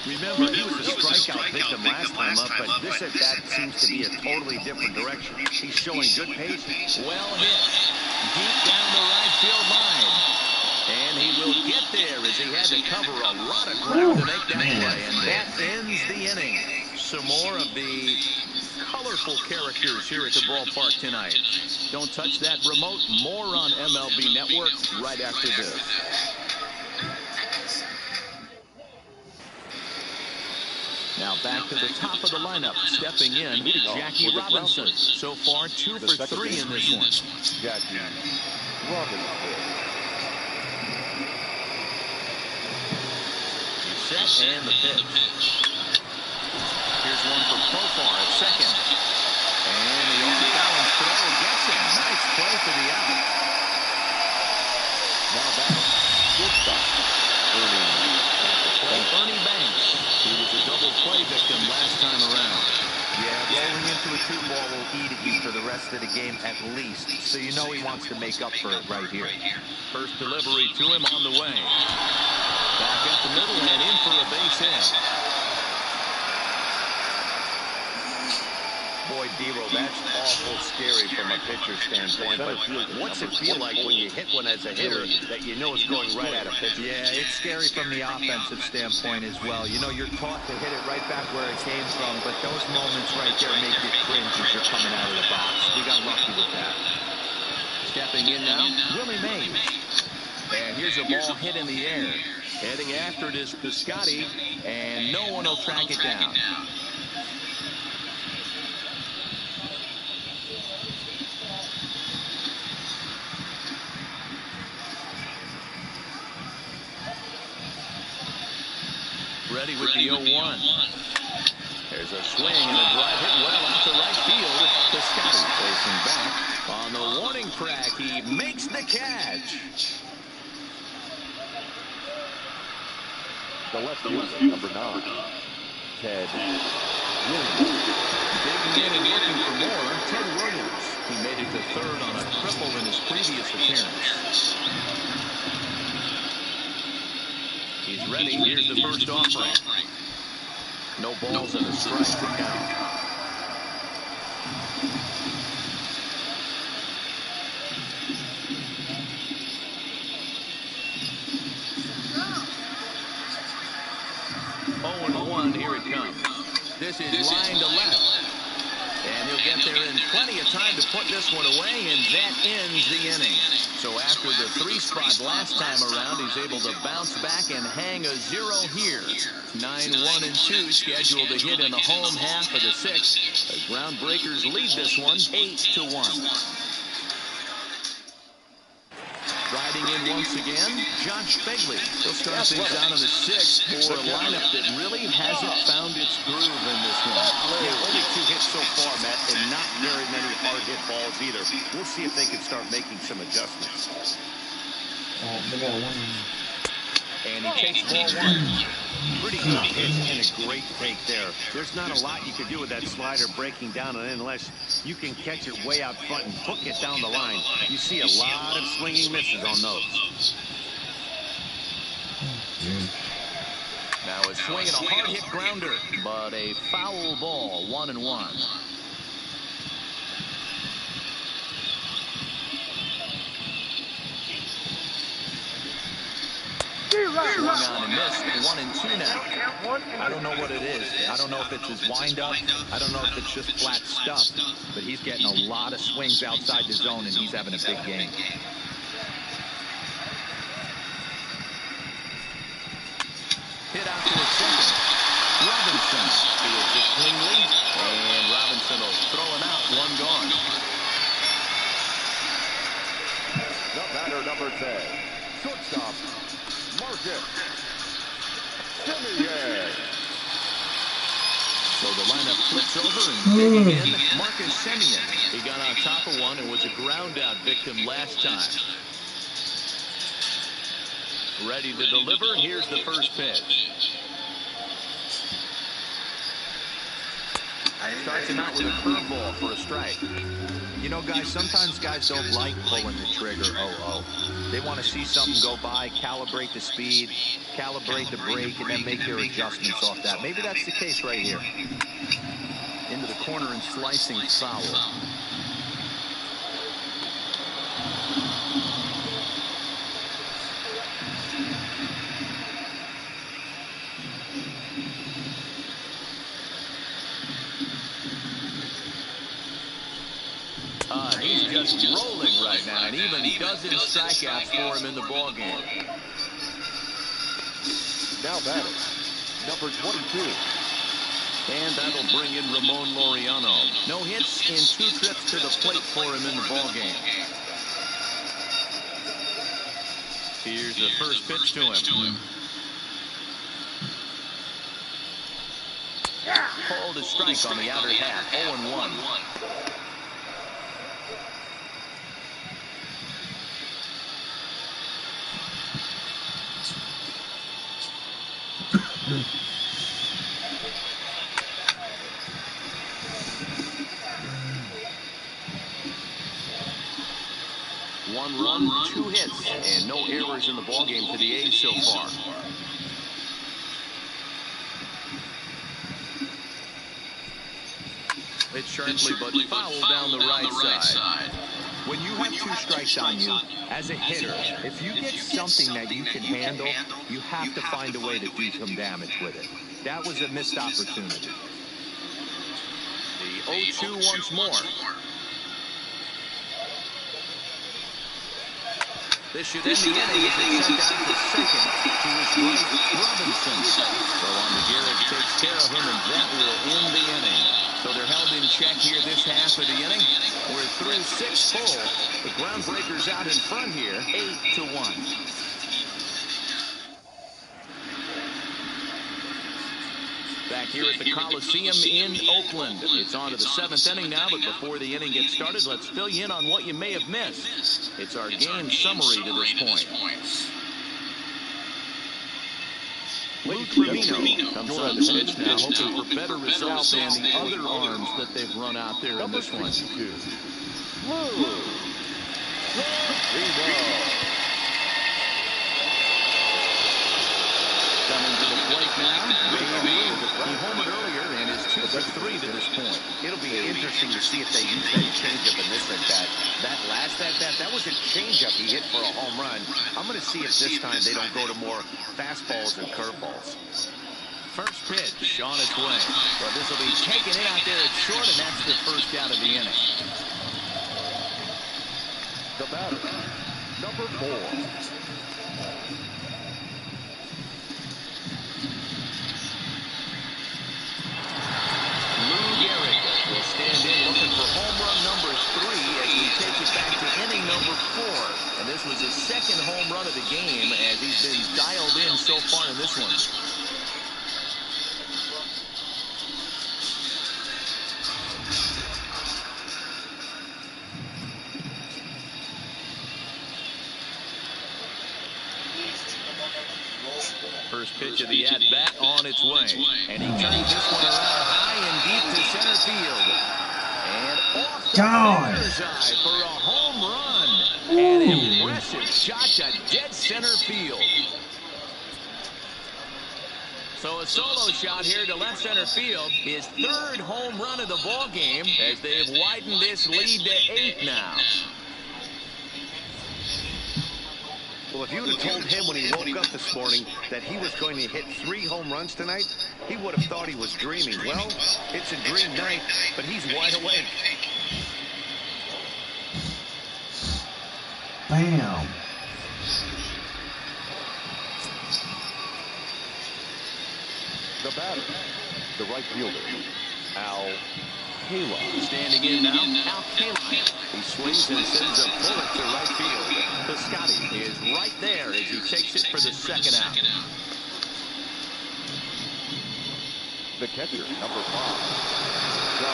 D: Remember, he was a strikeout victim last time up, but this at bat seems to be a totally different direction. He's showing good pace.
C: Well hit. Deep down the right field line. And he will get there as he had to cover a lot of ground to make that play. And that ends the inning. Some more of the colorful characters here at the ballpark tonight. Don't touch that remote. More on MLB Network right after this. Now back to the top of the lineup. Stepping in, Jackie Robinson. So far, 2 for 3 in this one.
B: Jackie Robinson.
C: He's set and the pitch. Here's one for Profar at second. And the off-balance throw gets him. Nice play for the out. Now back. Shortstop. Ernie Banks. He was a double play victim last time around.
B: Yeah, rolling into a 2-ball will eat at you for the rest of the game at least. So you know he wants to make up for it right here.
C: First delivery to him on the way. Back up the middle and in for a base hit.
D: Boy, D-Row, that's awful scary from a pitcher standpoint. But what's it feel like when you hit one as a hitter that you know is going right at a pitcher?
B: Yeah, it's scary from the offensive standpoint as well. You know, you're taught to hit it right back where it came from, but those moments right there make you cringe as you're coming out of the box. We got lucky with that.
C: Stepping in now, Willie Mays. And here's a ball hit in the air. Heading after it is Piscotty, and no one will track it down. Ready with the 0-1. There's a swing and a drive hit well out to right field. Piscotty facing back on the warning track. He makes the catch.
G: The left fielder, number 9, Ted Williams.
C: Digging in and looking for more, Ted Williams. He made it to third on a triple in his previous appearance. He's ready. Here's the first offering. No balls and a strike to count. Oh, 0-1. Here it comes. This is line to left. And he'll get there in plenty of time to put this one away, and that ends the inning. So after the 3 spot last time around, he's able to bounce back and hang a 0 here. 9-1-2 scheduled to hit in the home half of the 6th. The Groundbreakers lead this one 8-1. Riding in once again, John Spegley. He'll start things out in the 6th for a lineup that really hasn't found its groove in this one.
D: Yeah, only 2 hits so far, Matt, and not very many hard hit balls either. We'll see if they can start making some adjustments.
C: And he takes ball 1.
E: Pretty good pitch and a great take there. There's not a lot you could do with that slider breaking down on it unless you can catch it way out front and hook it down the line. You see a lot of swinging misses on those.
C: Now a swing and a hard hit grounder, but a foul ball, 1-1. Swung on and missed. 1-2 now. I don't know what it is. I don't know if it's his windup. I don't know if it's just flat stuff. But he's getting a lot of swings outside the zone, and he's having a big game. Hit out to his second. Robinson fields it cleanly, and Robinson will throw it out. One gone.
G: The batter, number 10, shortstop, Marcus Semien.
C: So the lineup flips over and digging in, Marcus Semien. He got on top of one and was a ground out victim last time. Ready to deliver. Here's the first pitch. Starts him out with a curveball for a strike.
B: You know, guys, sometimes guys don't like pulling the trigger. They want to see something go by, calibrate the speed, calibrate the brake, and then make their adjustments off that. Maybe that's the case right here.
C: Into the corner and slicing foul. He's just rolling right now, and even dozen strikeouts for him in the ballgame.
G: Now batting, number 22.
C: And that'll bring in Ramon Laureano. No hits in 2 trips to the plate for him in the ballgame. Here's the first pitch to him. Called a strike on the outer half. 0-1. One run, 2 hits, and no errors in the ballgame for the A's so far. It's sharply but foul down the right side.
B: When you have 2 strikes on you, as a hitter, if you get something that you can handle, you have to find a way to do some damage with it. That was a missed opportunity.
C: The 0-2 once more. This should end the inning as it's sent out to second. To his right, Robinson. So on to Garrett, takes care of him, and that will end the inning. So they're held in check here this half of the inning. We're through 6 full. The Groundbreakers out in front here, 8-1. Back here at the Coliseum in Oakland. It's on to the 7th inning now, but before the inning gets started, let's fill you in on what you may have missed. It's our game summary to this point. Lou Trevino comes on the pitch now, hoping for better results than the other arms that they've run out there in this one. Coming to the plate now. He homered earlier and is 2 for 3 to this point.
E: It'll be interesting to see if they use that changeup in this at bat. That last at bat, that was a changeup he hit for a home run. I'm going to see if this time they don't go to more fastballs and curveballs.
C: First pitch on its way. But this will be taken in out there at short, and that's the first out of the inning.
G: The batter, number 4.
C: Stand in looking for home run number 3 as we take it back to inning number 4. And this was his second home run of the game as he's been dialed in so far in this one. First pitch of the at-bat on its way. And he turns this one around high and deep to center field. And off the batter's eye for a home run. An impressive shot to dead center field. So a solo shot here to left center field. His third home run of the ball game as they've widened this lead to 8 now.
E: Well, if you would have told him when he woke up this morning that he was going to hit 3 home runs tonight, he would have thought he was dreaming. Well, it's a dream night, but he's wide awake.
A: Bam.
G: The batter, the right fielder, Al Kaline.
C: Standing in now, Al Kaline. He swings and sends a bullet to right field. Piscotty is right there as he takes it for the second out.
G: The catcher, number 5.
C: Now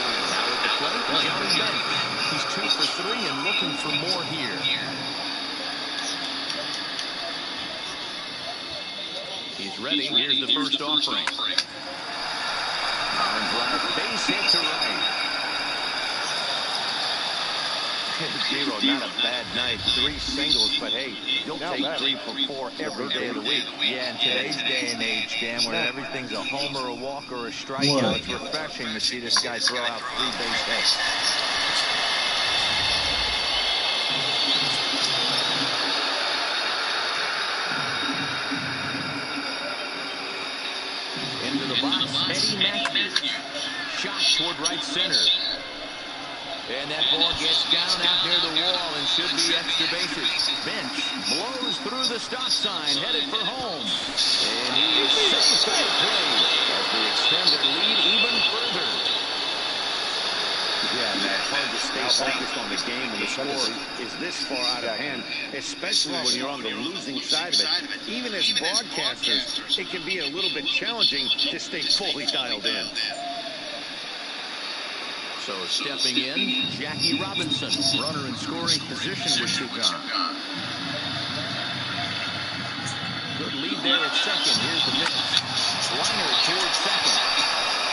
C: at the plate, Johnny Bench. He's 2 for 3 and looking for more here. He's ready. Here's the first offering. Line drive, base hit to right.
E: 0, not a bad night. 3 singles, but hey, you'll take 3 for 4 every day of the week.
B: Yeah, in today's day and age, Dan, where everything's a homer, a walk, or a strikeout, it's refreshing to see this guy throw out 3 base hits.
C: Into the box, Eddie Matthews. Shot toward right center. And that ball gets down out near the wall and should be extra bases. Bench blows through the stop sign, headed for home. And he is safe for the play as they extend their lead even further.
E: Yeah, Matt, hard to stay focused on the game when the score is this far out of hand, especially when you're on the losing side of it. Even as broadcasters, it can be a little bit challenging to stay fully dialed in.
C: So stepping in, Jackie Robinson, runner in scoring position with 2 gone. Good lead there at second. Here's the pitch. Liner towards second.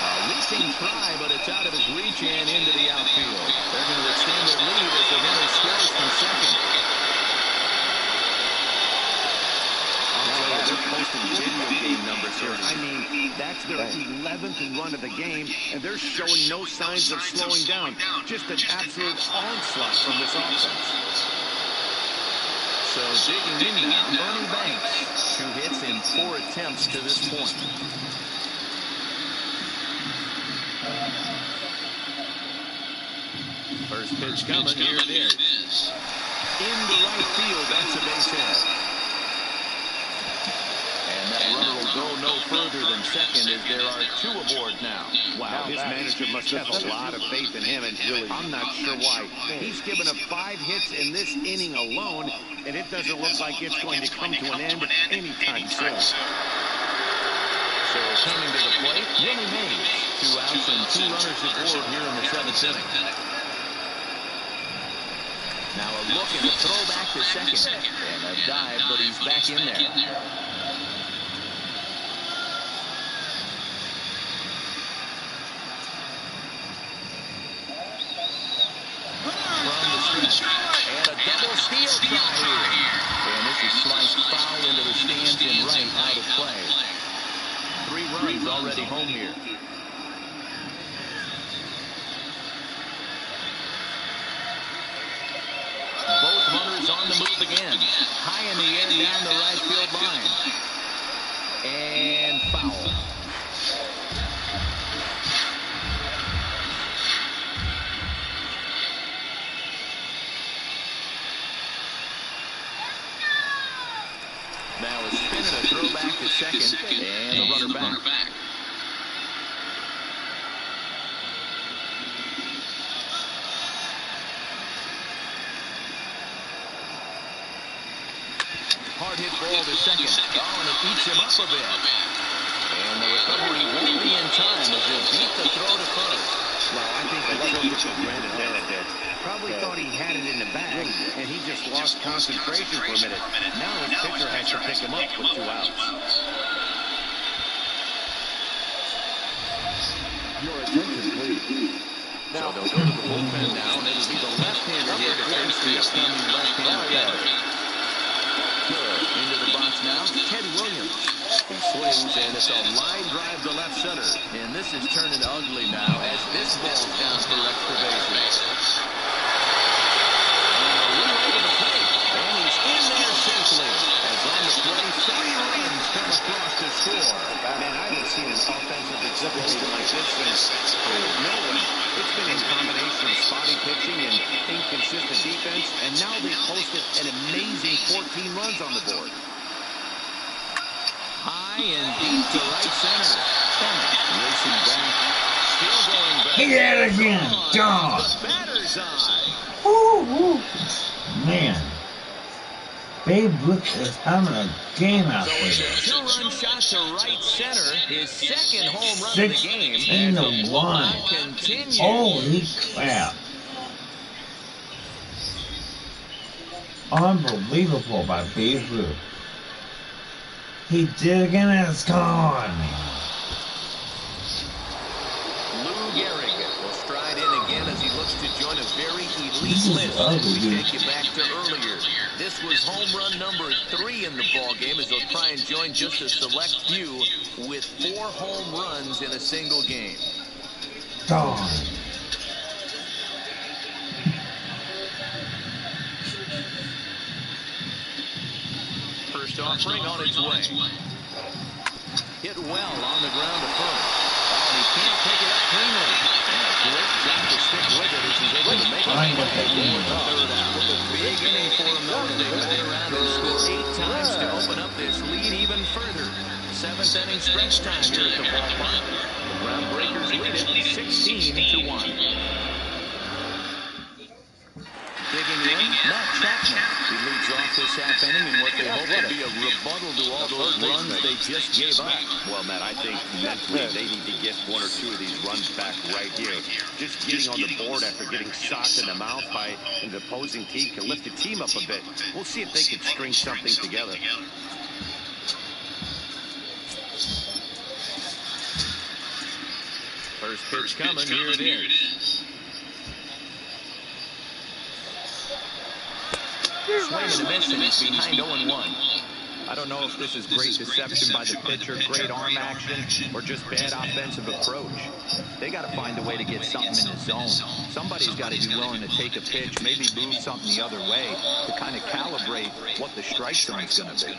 C: A leaping try, but it's out of his reach and into the outfield. They're going to extend their lead as the runner scores from second.
E: They're posting video game numbers here. I mean, that's their 11th run of the game, and they're showing no signs of slowing down. Just an absolute onslaught from this offense.
C: So digging in now, Bernie Banks. 2 hits in 4 attempts to this point. First pitch coming, here it is. Into right field, that's a base hit. And that runner will go no further than second as there are 2 aboard now.
E: Wow, his manager must have a lot of faith in him, and I'm not sure why. He's given up 5 hits in this inning alone, and it doesn't look like it's going to come to an end anytime soon.
C: So coming to the plate, Willie Mays. 2 outs and 2 runners aboard here in the 7th inning. Now a look and a throw back to second. And a dive, but he's back in there. And a double steal try here. And this is sliced foul into the stands and right out of play. 3 runs already home here. Both runners on the move again. High in the air down the right field line. And foul. Now a spin and a throw back to second, and a runner back. Hard hit ball to second. Oh, and it eats him up a bit. And the recovery won't be in time as they beat the throw to first.
E: Well, I think the took it for granted there a bit. Probably thought he had it in the bag, and he just lost concentration for a minute. Now his pitcher has to pick him up with 2 outs.
C: So they'll go to the bullpen now, and it'll be the left-hander here to face the upcoming left-handed batter. Into the box now, Ted Williams. He swings, and it's a line drive to left center. And this is turning ugly now as this ball's down for extra bases. And a relay to the plate, and he's in there safely. As on the play, 3 runs come across to score.
E: Man, I haven't seen an offensive exhibition like this since no one. It's been a combination of spotty pitching and inconsistent defense, and now they posted an amazing 14 runs on the board.
C: High and deep to right center. Racing back. Still going back.
A: He got it again. Gone.
C: The batter's eye.
A: Woo. Man. Babe Ruth is having a game out
C: So
A: there.
C: it's a 2-run shot to right center. His second home run of the game. And the
A: 16-1.
C: blowout continues.
A: Holy crap. Unbelievable by Babe Ruth. He did it again and it's gone.
C: Lou Gehrig will stride in again as he looks to join a very elite
A: This is
C: list.
A: ugly,
C: We
A: dude.
C: take you back to earlier. This was home run number 3 in the ball game as they'll try and join just a select few with 4 home runs in a single game.
A: Gone.
C: First offering on its way. Hit well on the ground to first. Oh, he can't pick it up cleanly. And a great job to stick with it as he's able to make it
A: Trying to
C: play
A: hit
C: for
A: him.
C: the third out. Big inning for him though as they bat around and score 8 times to open up this lead even further. 7th inning stretch time here at the ballpark. The Groundbreakers lead it 16-1. Digging in, Matt Chapman. He leads off this half inning in what they hope to be a rebuttal to all those runs they just gave up.
E: Well, Matt, I think mentally they need to get 1 or 2 of these runs back right here. Just getting on the board after getting socked in the mouth by an opposing team can lift the team up a bit. We'll see if they can string something together.
C: First pitch coming, here it is. Swing and a miss, and he's behind 0-1.
B: I don't know if this is great deception by the pitcher, great arm action, or just bad offensive approach. They got to find a way to get something in the zone. Somebody's got to be willing to take a pitch, maybe move something the other way to kind of calibrate what the strike zone's going to be.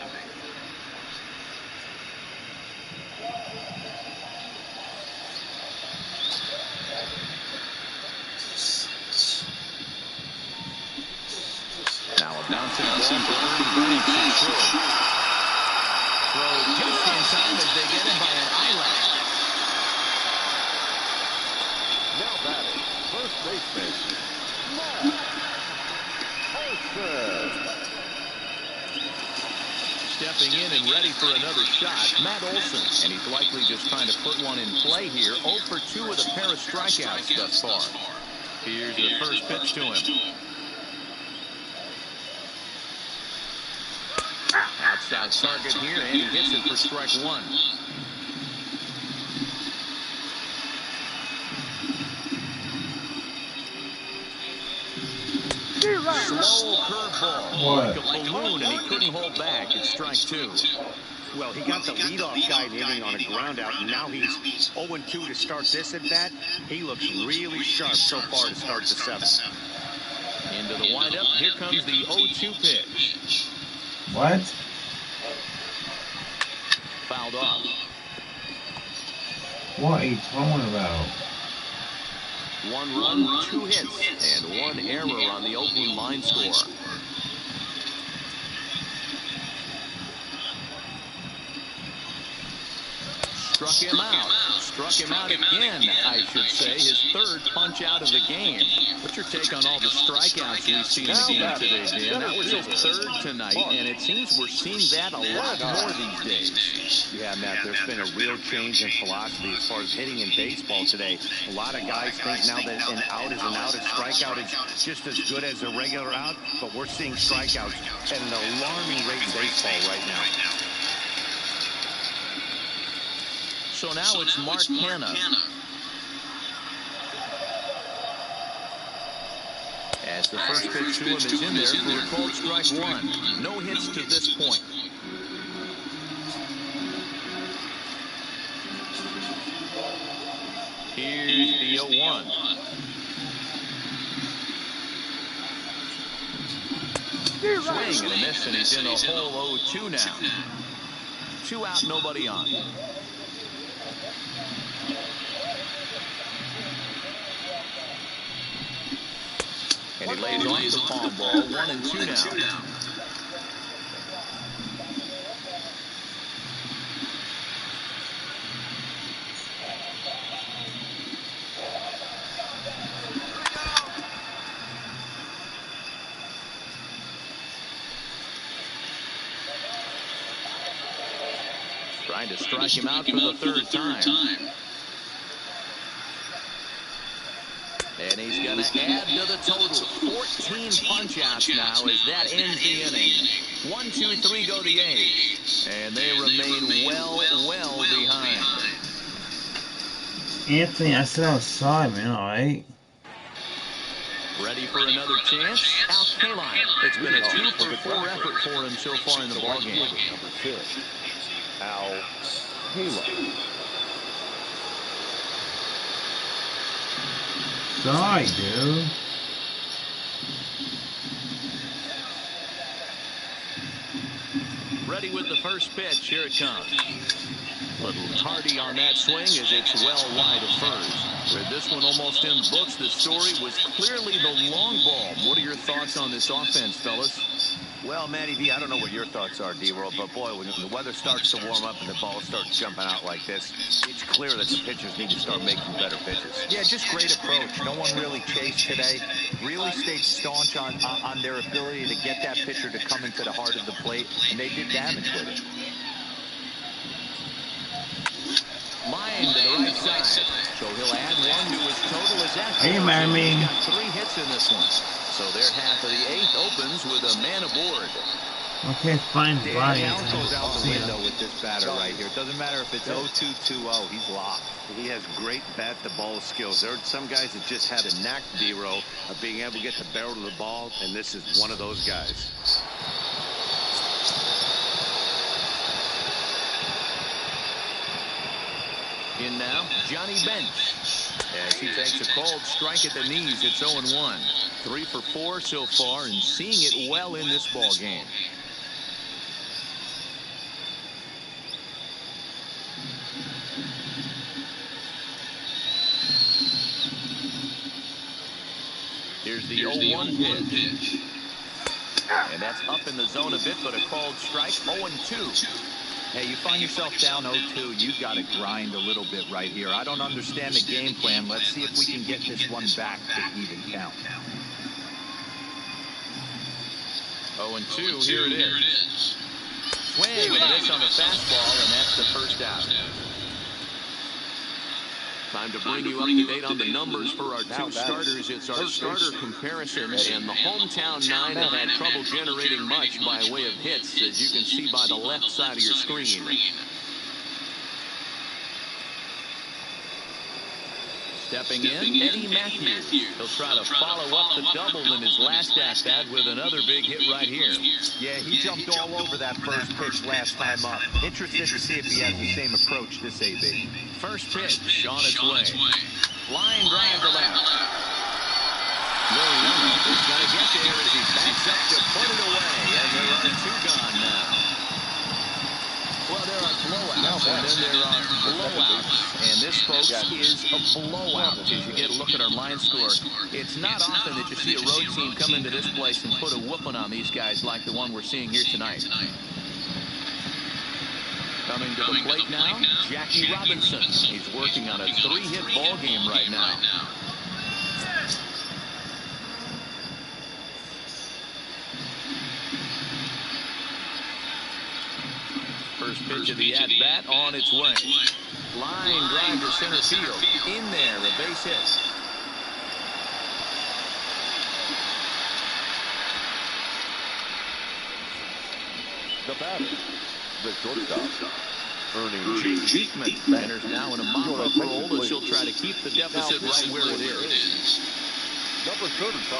B: Now a bouncing ball for Ernie Banks in short. Throw just in time as they get him by an eyelash.
G: Now batting, first baseman, Matt Olson.
C: Stepping in and ready for another shot, Matt Olson. And he's likely just trying to put one in play here. 0 for 2 with a pair of strikeouts thus far. Here's the first pitch to him. Outside target here, and he hits it for strike 1. Slow curveball, like a balloon, and he couldn't hold back. It's strike 2.
E: Well, he got the leadoff guy in the inning on a ground out, and now he's 0-2 to start this at bat. He looks really sharp so far to start the 7th.
C: Into the windup, here comes the 0-2 pitch.
A: What?
C: Fouled off.
A: What are you talking about?
C: 1 run, 2 hits, and 1 error on the opening line score. Struck him out. Struck him out again, I should say. His 3rd punch out of the game. What's your take on all the strikeouts we've seen in the game today, Dan? That was his 3rd tonight, and it seems we're seeing that a lot more these days.
E: Yeah, Matt, there's been a real change in philosophy as far as hitting in baseball today. A lot of guys think now that an out is an out, a strikeout is just as good as a regular out, but we're seeing strikeouts at an alarming rate in baseball right now.
C: So now it's Mark Hanna. As the first pitch to him is in there for a called strike one. No hits to this point. Here's the 0-1. Swing and a miss, and he's in a hole 0-2 now. 2 out, nobody on. And he lays off the palm ball. 1-2 now. Trying to strike him out for the third time. And he's going to add to the total. 14 punch-outs now as that ends the inning. 1, 2, 3 go the A's. And they remain well behind.
A: Anthony, I said outside, man, alright?
C: Ready for another chance? Al Kaline. It's been a 2-for-4 effort for him so far in the ballgame.
G: Number 6, Al Kaline.
A: Sorry, dude.
C: Ready with the first pitch. Here it comes. Little tardy on that swing as it's well wide of first. With this one almost in books, the story was clearly the long ball. What are your thoughts on this offense, fellas?
E: Well, Matty V, I don't know what your thoughts are, D-Roll, but boy, when the weather starts to warm up and the ball starts jumping out like this, it's clear that the pitchers need to start making better pitches.
B: Yeah, just great approach. No one really chased today. Really stayed staunch on their ability to get that pitcher to come into the heart of the plate, and they did damage with it.
C: Line to the right side. So he'll add 1 to his total as that.
A: Are you married me?
C: He's got 3 hits in this one. So their half of the 8th opens with a man aboard.
A: Okay, fine, bye.
B: Count goes out the window with this batter right here. It doesn't matter if it's 0-2-2-0. He's locked.
E: He has great bat-to-ball skills. There are some guys that just had a knack, D-Roll, of being able to get the barrel of the ball, and this is one of those guys.
C: In now, Johnny Bench. As he takes a cold strike at the knees, it's 0-1. 3 for 4 so far, and seeing it well in this ball game. Here's the 0-1 pitch. And that's up in the zone a bit, but a called strike. 0-2.
B: Hey, you find yourself down 0-2, you got to grind a little bit right here. I don't understand the game plan. Let's see if we can get this one back to even count.
C: 0-2, here it is. Swing and a miss on the fastball, and that's the first out. Time to bring you up to date on the numbers for our 2 starters. It's our starter comparisons, and the hometown 9 have had trouble generating much by way of hits, as you can see by the left side of your screen. Stepping in, Eddie Matthews. He'll try to follow up the double in his last at-bat with another big hit right here.
B: Yeah, he jumped all over that first pitch last time up. Interested to see if he has the same approach this AB.
C: First pitch on its way. Line drive to left. Loriano is going to get there as he backs up to put it away, and there are 2 gone now. Well, there are blowouts, and then there are blowouts. And this, folks, is a blowout as you get a look at our line score. It's not often that you see a road team come into this place and put a whooping on these guys like the one we're seeing here tonight. Coming to the plate now, Jackie Robinson. He's working on a 3-hit ball game right now. First pitch of the at-bat on its way. Line drive to center field. In there, a base hit.
G: The batter, the shortstop, Ernie
C: Cheekman enters now in a mop-up role as she'll try to keep the deficit right where it is.
G: Number 35.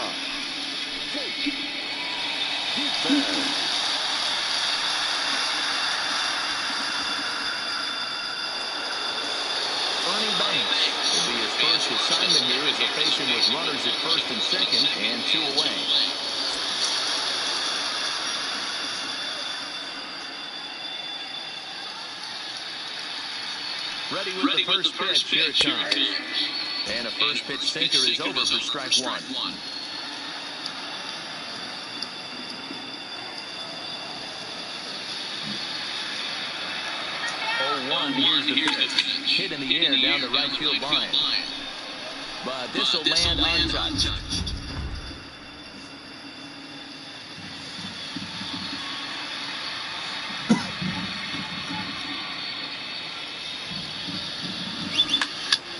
G: Jake. Defense.
C: Ernie Banks will be his first assignment here as they're facing with runners at first and second and 2 away. Ready with the first pitch. Here it comes. And a first pitch sinker is over for strike one. 0-1. Here's the pitch. Hit in the air down the right field line. But this will land untouched.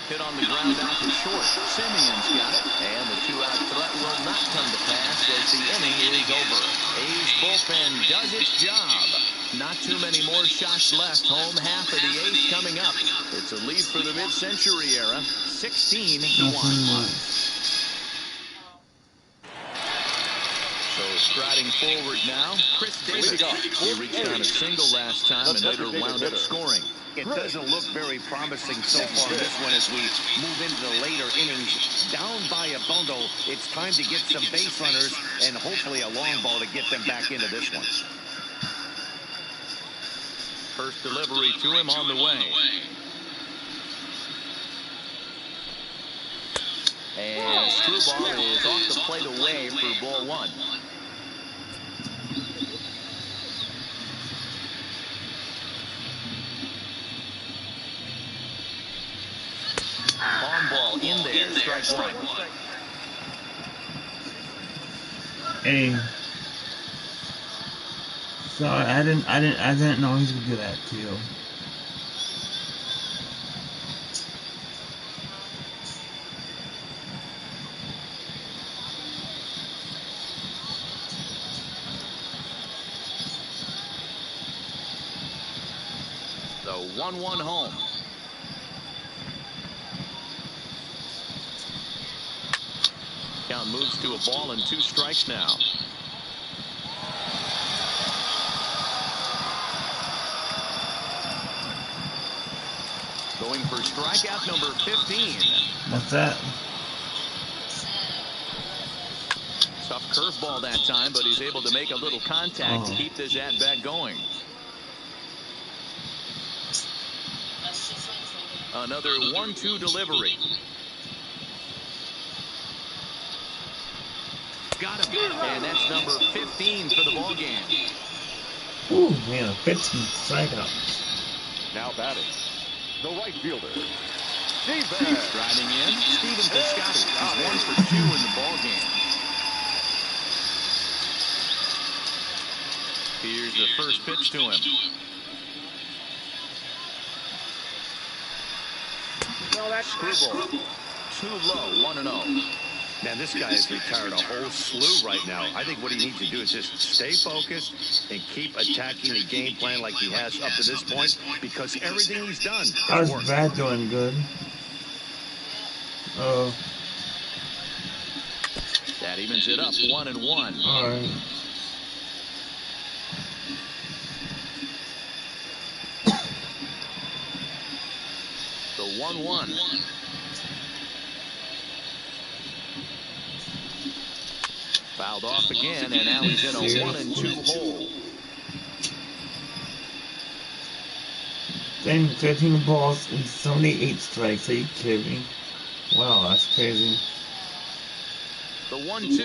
C: Hit on the ground out to short. Simeon's got it. And the 2-out threat will not come to pass as the inning is over. A's bullpen does its job. Not too many more shots left. Home half of the 8th coming up. It's a lead for the mid-century era. 16-1. So striding forward now, Chris Davis. He reached on a single last time and later wound up scoring.
E: It doesn't look very promising so far in this one as we move into the later innings. Down by a bundle, it's time to get some base runners and hopefully a long ball to get them back into this one.
C: First delivery to him on the way. And Screwball is off the plate away for ball one. On ball in there, strike one.
A: Hey. Sorry, I didn't know he was gonna do that to you.
C: The 1-1 home. Count moves to a ball and 2 strikes now. Going for strikeout number 15.
A: What's that?
C: Tough curveball that time, but he's able to make a little contact to keep this at-bat going. Another 1-2 delivery. Got him. And that's number 15 for the ball game.
A: Ooh, man, a 15 strikeout.
G: Now batting, the right fielder.
C: Driving in, Stephen Piscotty. He's 1 for 2 in the ball game. Here's the first pitch to him.
E: Well, that's
C: Screwball. Too low, 1-0.
E: Man, this guy has retired a whole slew right now. I think what he needs to do is just stay focused and keep attacking the game plan like he has up to this point, because everything he's done has worked.
A: How's Brad doing? Good.
C: That evens it up, 1-1.
A: All right.
C: The 1-1. Fouled off again, and now he's in a 1-2 hole.
A: Then 13 balls and 78 strikes. Are you kidding me? Wow, that's crazy.
C: The 1-2.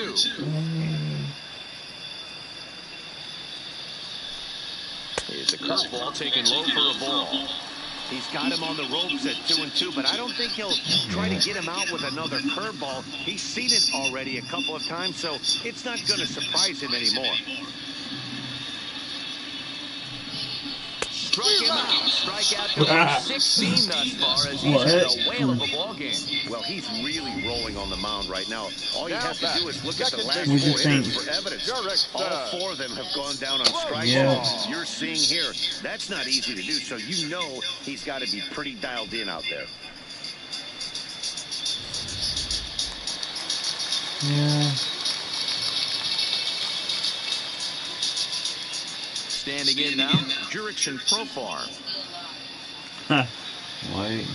C: Here's a curveball taken low for a ball.
E: He's got him on the ropes at 2-2, but I don't think he'll try to get him out with another curveball. He's seen it already a couple of times, so it's not going to surprise him anymore.
C: Struck him out. Strikeout number 16 thus far as he's had a whale of a ball game.
E: Well, he's really rolling on the mound right now. All you have to do is look at the last
A: What'd you
E: 4
A: think?
E: innings for evidence. All 4 of them have gone down on strike.
A: Yeah.
E: You're seeing here, that's not easy to do, so you know he's got to be pretty dialed in out there.
A: Yeah.
C: Standing in now, Jurickson Profar.
A: Wait.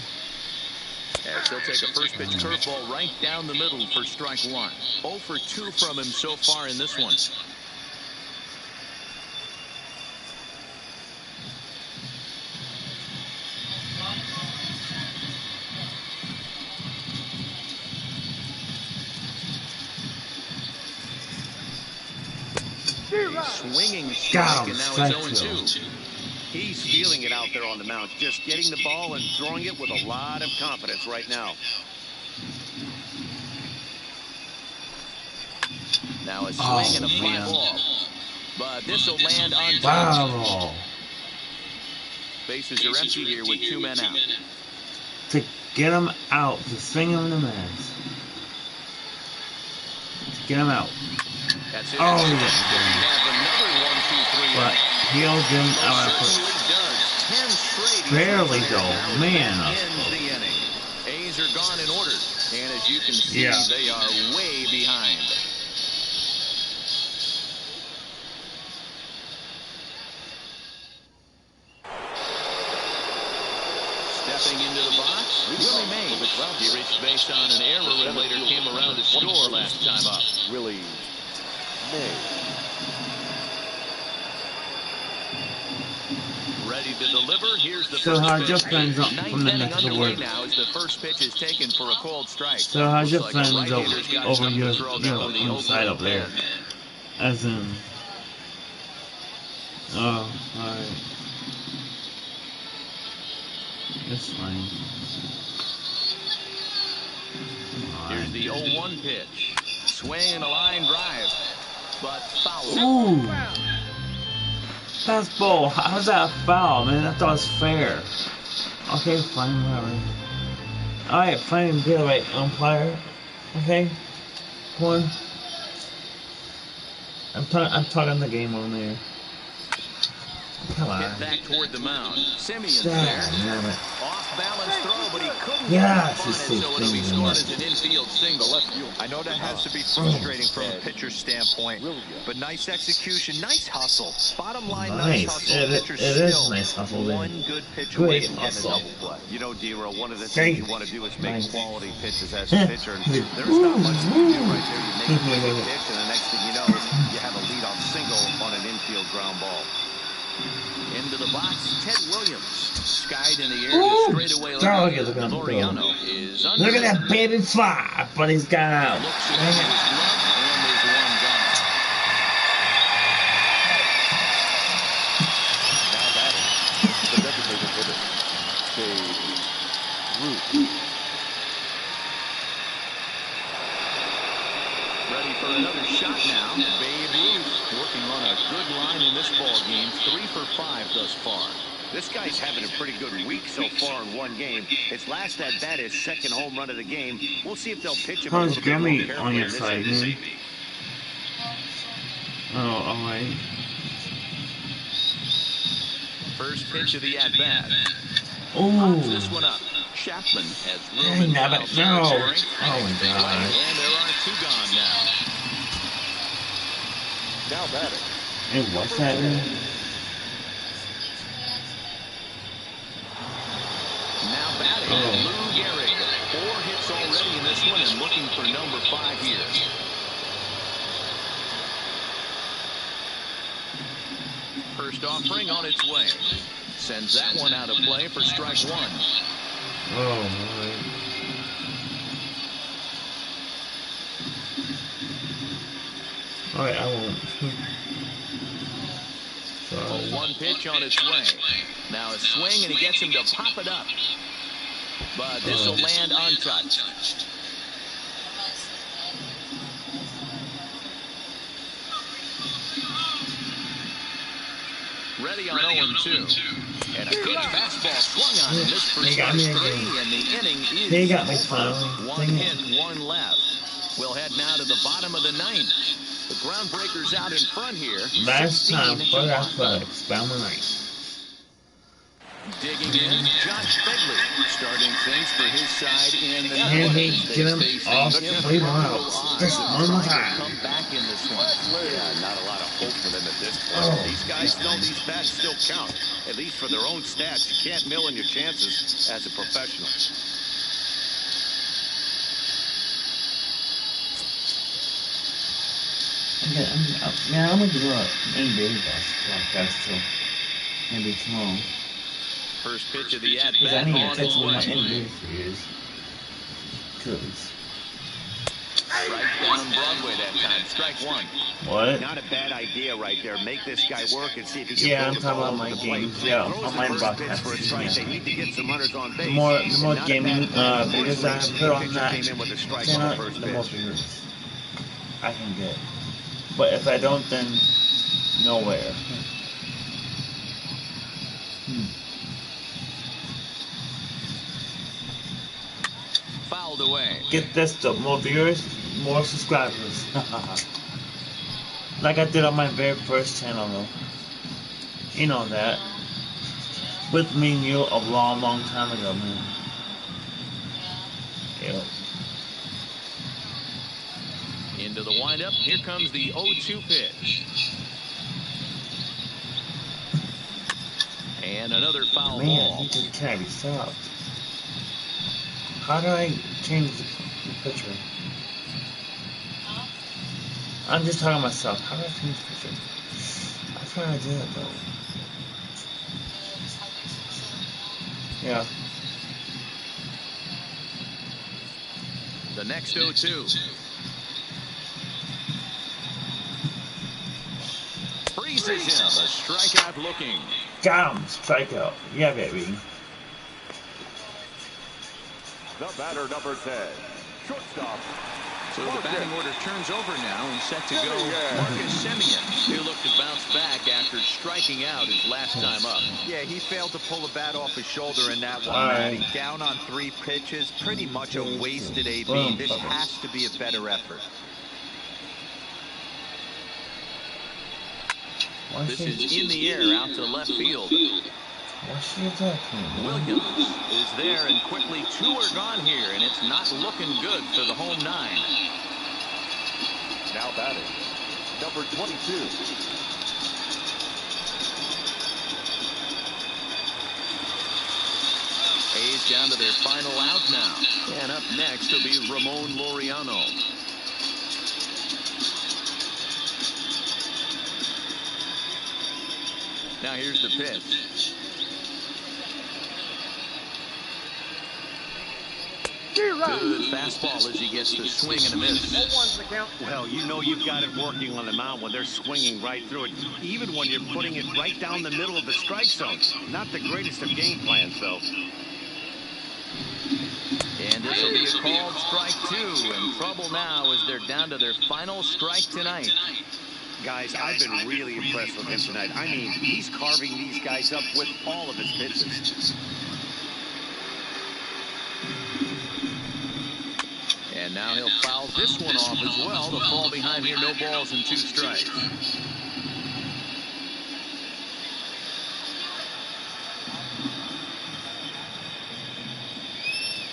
C: As he'll take a first pitch curveball right down the middle for strike one. 0 for 2 from him so far in this one. Swinging strike, and now it's 0-2.
E: He's feeling it out there on the mound, just getting the ball and throwing it with a lot of confidence right now.
C: Now a swing and a fly ball. But this will land on top.
A: Wow.
C: Bases are empty here with 2 men out.
A: To get him out, to swing him in the mess. To get him out.
C: That's it.
A: Oh,
C: We
A: yeah.
C: have another 1, 2, 3
A: But
C: out.
A: he'll get him out after.
C: Certainly does. 10 straight.
A: Barely though. Man,
C: Ends the inning. A's are gone in order. And as you can see,
A: Yeah.
C: they are way behind. Stepping into the box, Willie Mays. He reached base on an error and later came around to score last time up.
G: Willie Mays.
C: Ready to deliver. Here's the
A: So
C: first
A: how
C: pitch.
A: your friends up
C: Ninth
A: from the
C: inning
A: neck of the
C: underway
A: woods?
C: now as the first pitch is taken for a cold strike.
A: So how's your
C: Looks like a
A: friends
C: right-hander's got
A: over
C: something
A: your,
C: to throw down
A: on
C: with the
A: the side
C: Oakland
A: up there?
C: pen.
A: As in, oh, alright. That's fine.
C: Here's the 0-1 pitch. Swing and a line drive. But foul.
A: Ooh! Fastball, how's that foul, man? I thought it was fair. Okay, fine, whatever. Alright, fine, be alright, umpire. Okay? Come on. I'm talking the game on there. Come on.
C: Hit back toward the mound. Simeon's
A: Damn,
C: there.
A: damn it.
C: Off balance throw, but he couldn't
A: Yes,
C: get it on it,
A: it's
C: so it'll be
A: thing,
C: scored
A: man.
C: as an infield single.
B: I know that has to be frustrating from a pitcher's standpoint, but nice execution, nice hustle. Bottom line, nice
A: Nice.
B: hustle.
A: It
B: Pitcher's
A: is
B: still
A: nice hustle, then.
B: one good pitch
A: Great
B: away from getting a
A: hustle.
B: double play.
E: You know, D-Row, one of the
A: Thank
E: things you want to do is make
A: Nice.
E: quality pitches as a pitcher. And there's not much you can do right there. You make a good pitch, and the next thing you know, you have a leadoff single on an infield ground ball.
C: Into the box, Ted Williams. Skied in the air
A: Ooh.
C: to straightaway
A: Oh,
C: left.
A: look at the
C: Laureano is under.
A: Look at that baby fly, but he's got out.
C: Looks at his glove, and there's one gone.
G: Now batting, the designated hitter, Babe Ruth.
C: Ready for another shot now. Babe Ruth working on a good line in this ball game. 3 for 5 thus far.
E: This guy's having a pretty good week so far in one game. His last at bat is second home run of the game. We'll see if they'll pitch him a
A: How's
E: little bit more
A: Gummy
E: carefully
A: on your
E: in this
A: side,
E: inning.
A: man? Oh, alright.
C: First pitch of the at-bat.
A: Ooh.
C: This one up. Chapman has room
A: Dang,
C: in
A: now
C: foul
A: that- no.
C: territory.
A: Oh my God.
C: And there are 2 gone now.
G: Now batting,
A: Hey, what's that, man?
C: Now batting,
A: Oh.
C: Lou Gehrig. 4 hits already in this one and looking for number 5 here. First offering on its way. Sends that one out of play for strike 1.
A: Oh, alright. Alright, I won't. Sorry.
C: 1 pitch on its way. Now a swing and he gets him to pop it up. But this will land untouched. Ready on 0-2. And a good fastball swung on him. This for
A: He got me
C: strike 3,
A: again.
C: and the inning is
A: He got me
C: over.
A: finally.
C: 1
A: Dang
C: hit,
A: it.
C: 1 left. We'll head now to the bottom of the 9th. The Groundbreakers out in front here.
A: Last time
C: 16
A: for
C: to 1.
A: athletics, Bama Night.
C: Digging in, Josh Begley starting things for his side in the
A: And
C: ninth.
A: he
C: They
A: get him
C: face
A: off
C: the
A: 3 miles.
C: odds
A: Just
C: of
A: one more
C: trying to
A: time.
C: Come back in this one.
E: Yeah, not a lot of hope for them at this point. These guys know these bats still count, at least for their own stats. You can't mill in your chances as a professional.
A: Man, I'm gonna do an NBA podcast too. Maybe tomorrow.
C: First pitch of the at
A: Because I
C: bat
A: need to
C: on
A: catch
C: its
A: one of my
C: way.
A: NBA series. Cause.
C: Right down Broadway that time. Strike one.
A: What?
E: Not a bad idea right there. Make this guy work and see if he can
A: Yeah, I'm
E: throw the
A: talking
E: ball
A: about
E: over
A: my
E: the plate.
A: games. Yeah,
E: Throws the
A: online
E: first pitch for a
A: broadcasting.
E: strike. They
A: Yeah.
E: need to get some runners on base.
A: The more
E: And not a
A: gaming
E: bad play.
A: videos I put on that
E: Pitcher came in with a strike on
A: channel,
E: the first
A: the more
E: pitch.
A: viewers I can get. But if I don't, then nowhere.
C: Fouled away.
A: Get this though, more viewers, more subscribers. Like I did on my very first channel though. You know that. With me and you a long, long time ago, man. Yep.
C: Into the windup. Here comes the 0-2 pitch. And another foul
A: Man,
C: ball.
A: he just can't be stopped. How do I change the picture? I'm just talking to myself. How do I change the picture? I thought I did it though. Yeah.
C: The next 0-2. Freezes him. A strikeout looking.
A: Got him! Strikeout. Yeah, baby.
G: The batter, number 10, shortstop.
C: So the batting order turns over now and set to go Marcus Semien. He'll look to bounce back after striking out his last time up.
B: Yeah, he failed to pull the bat off his shoulder in that one,
A: All
B: Matty.
A: right.
B: Down on 3 pitches, pretty much a wasted AB.
A: Boom.
B: This has to be a better effort.
A: Why
C: This
A: she,
C: is in the air out to left field.
A: why she attacking?
C: Williams is there, and quickly 2 are gone here, and it's not looking good for the home 9.
G: Now batting, number 22.
C: A's down to their final out now. And up next will be Ramon Laureano. Now here's the pitch. Good fastball as he gets the swing and a miss.
E: Well, you know you've got it working on the mound when they're swinging right through it, even when you're putting it right down the middle of the strike zone. Not the greatest of game plans, though.
C: And this will be a called strike 2. In trouble now as they're down to their final strike tonight.
E: Guys, I've been really impressed with him tonight. I mean, he's carving these guys up with all of his pitches.
C: And now he'll foul this one off as well to fall behind here. No balls and 2 strikes.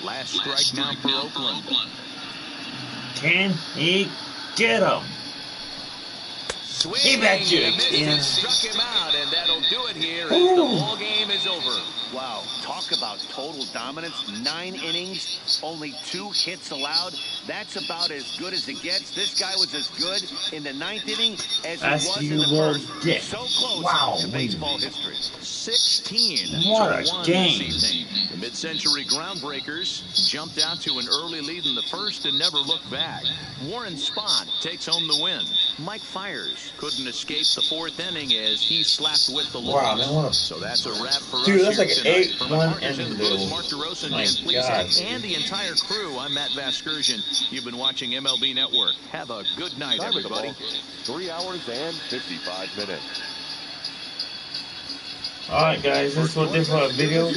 C: Last strike now for Oakland.
A: Can he get him?
C: Swinging
A: back you
C: and missed
A: again.
C: it, struck him out, and that'll do it here as the ball game is over.
E: Wow, talk about total dominance. 9 innings, only 2 hits allowed. That's about as good as it gets. This guy was as good in the 9th inning as he was in the first.
A: Dick.
E: So close
A: Wow.
E: to baseball history.
C: 16
A: What
C: to
A: a
C: 1
A: game.
C: this evening. The mid-century groundbreakers jumped out to an early lead in the first and never looked back. Warren Spahn takes home the win. Mike Fiers couldn't escape the 4th inning as he slapped with the
A: Wow,
C: loss.
A: man, what a...
C: So that's a wrap for
A: Dude,
C: us
A: that's
C: here
A: like
C: tonight. From
A: 8-1
C: Marcus
A: and
C: in the booth,
A: the-
C: Mark DeRosa,
A: My
C: Dan
A: God.
C: Plesac, and the entire crew, I'm Matt Vasgersian. You've been watching MLB Network. Have a good night,
G: Time of the
C: everybody.
G: ball game, 3 hours and 55 minutes.
A: Alright guys, this was it for a video.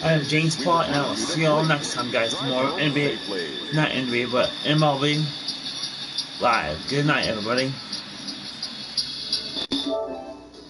A: I am James Paul, and I will see you all next time guys for more NBA, not NBA, but MLB Live. Good night everybody.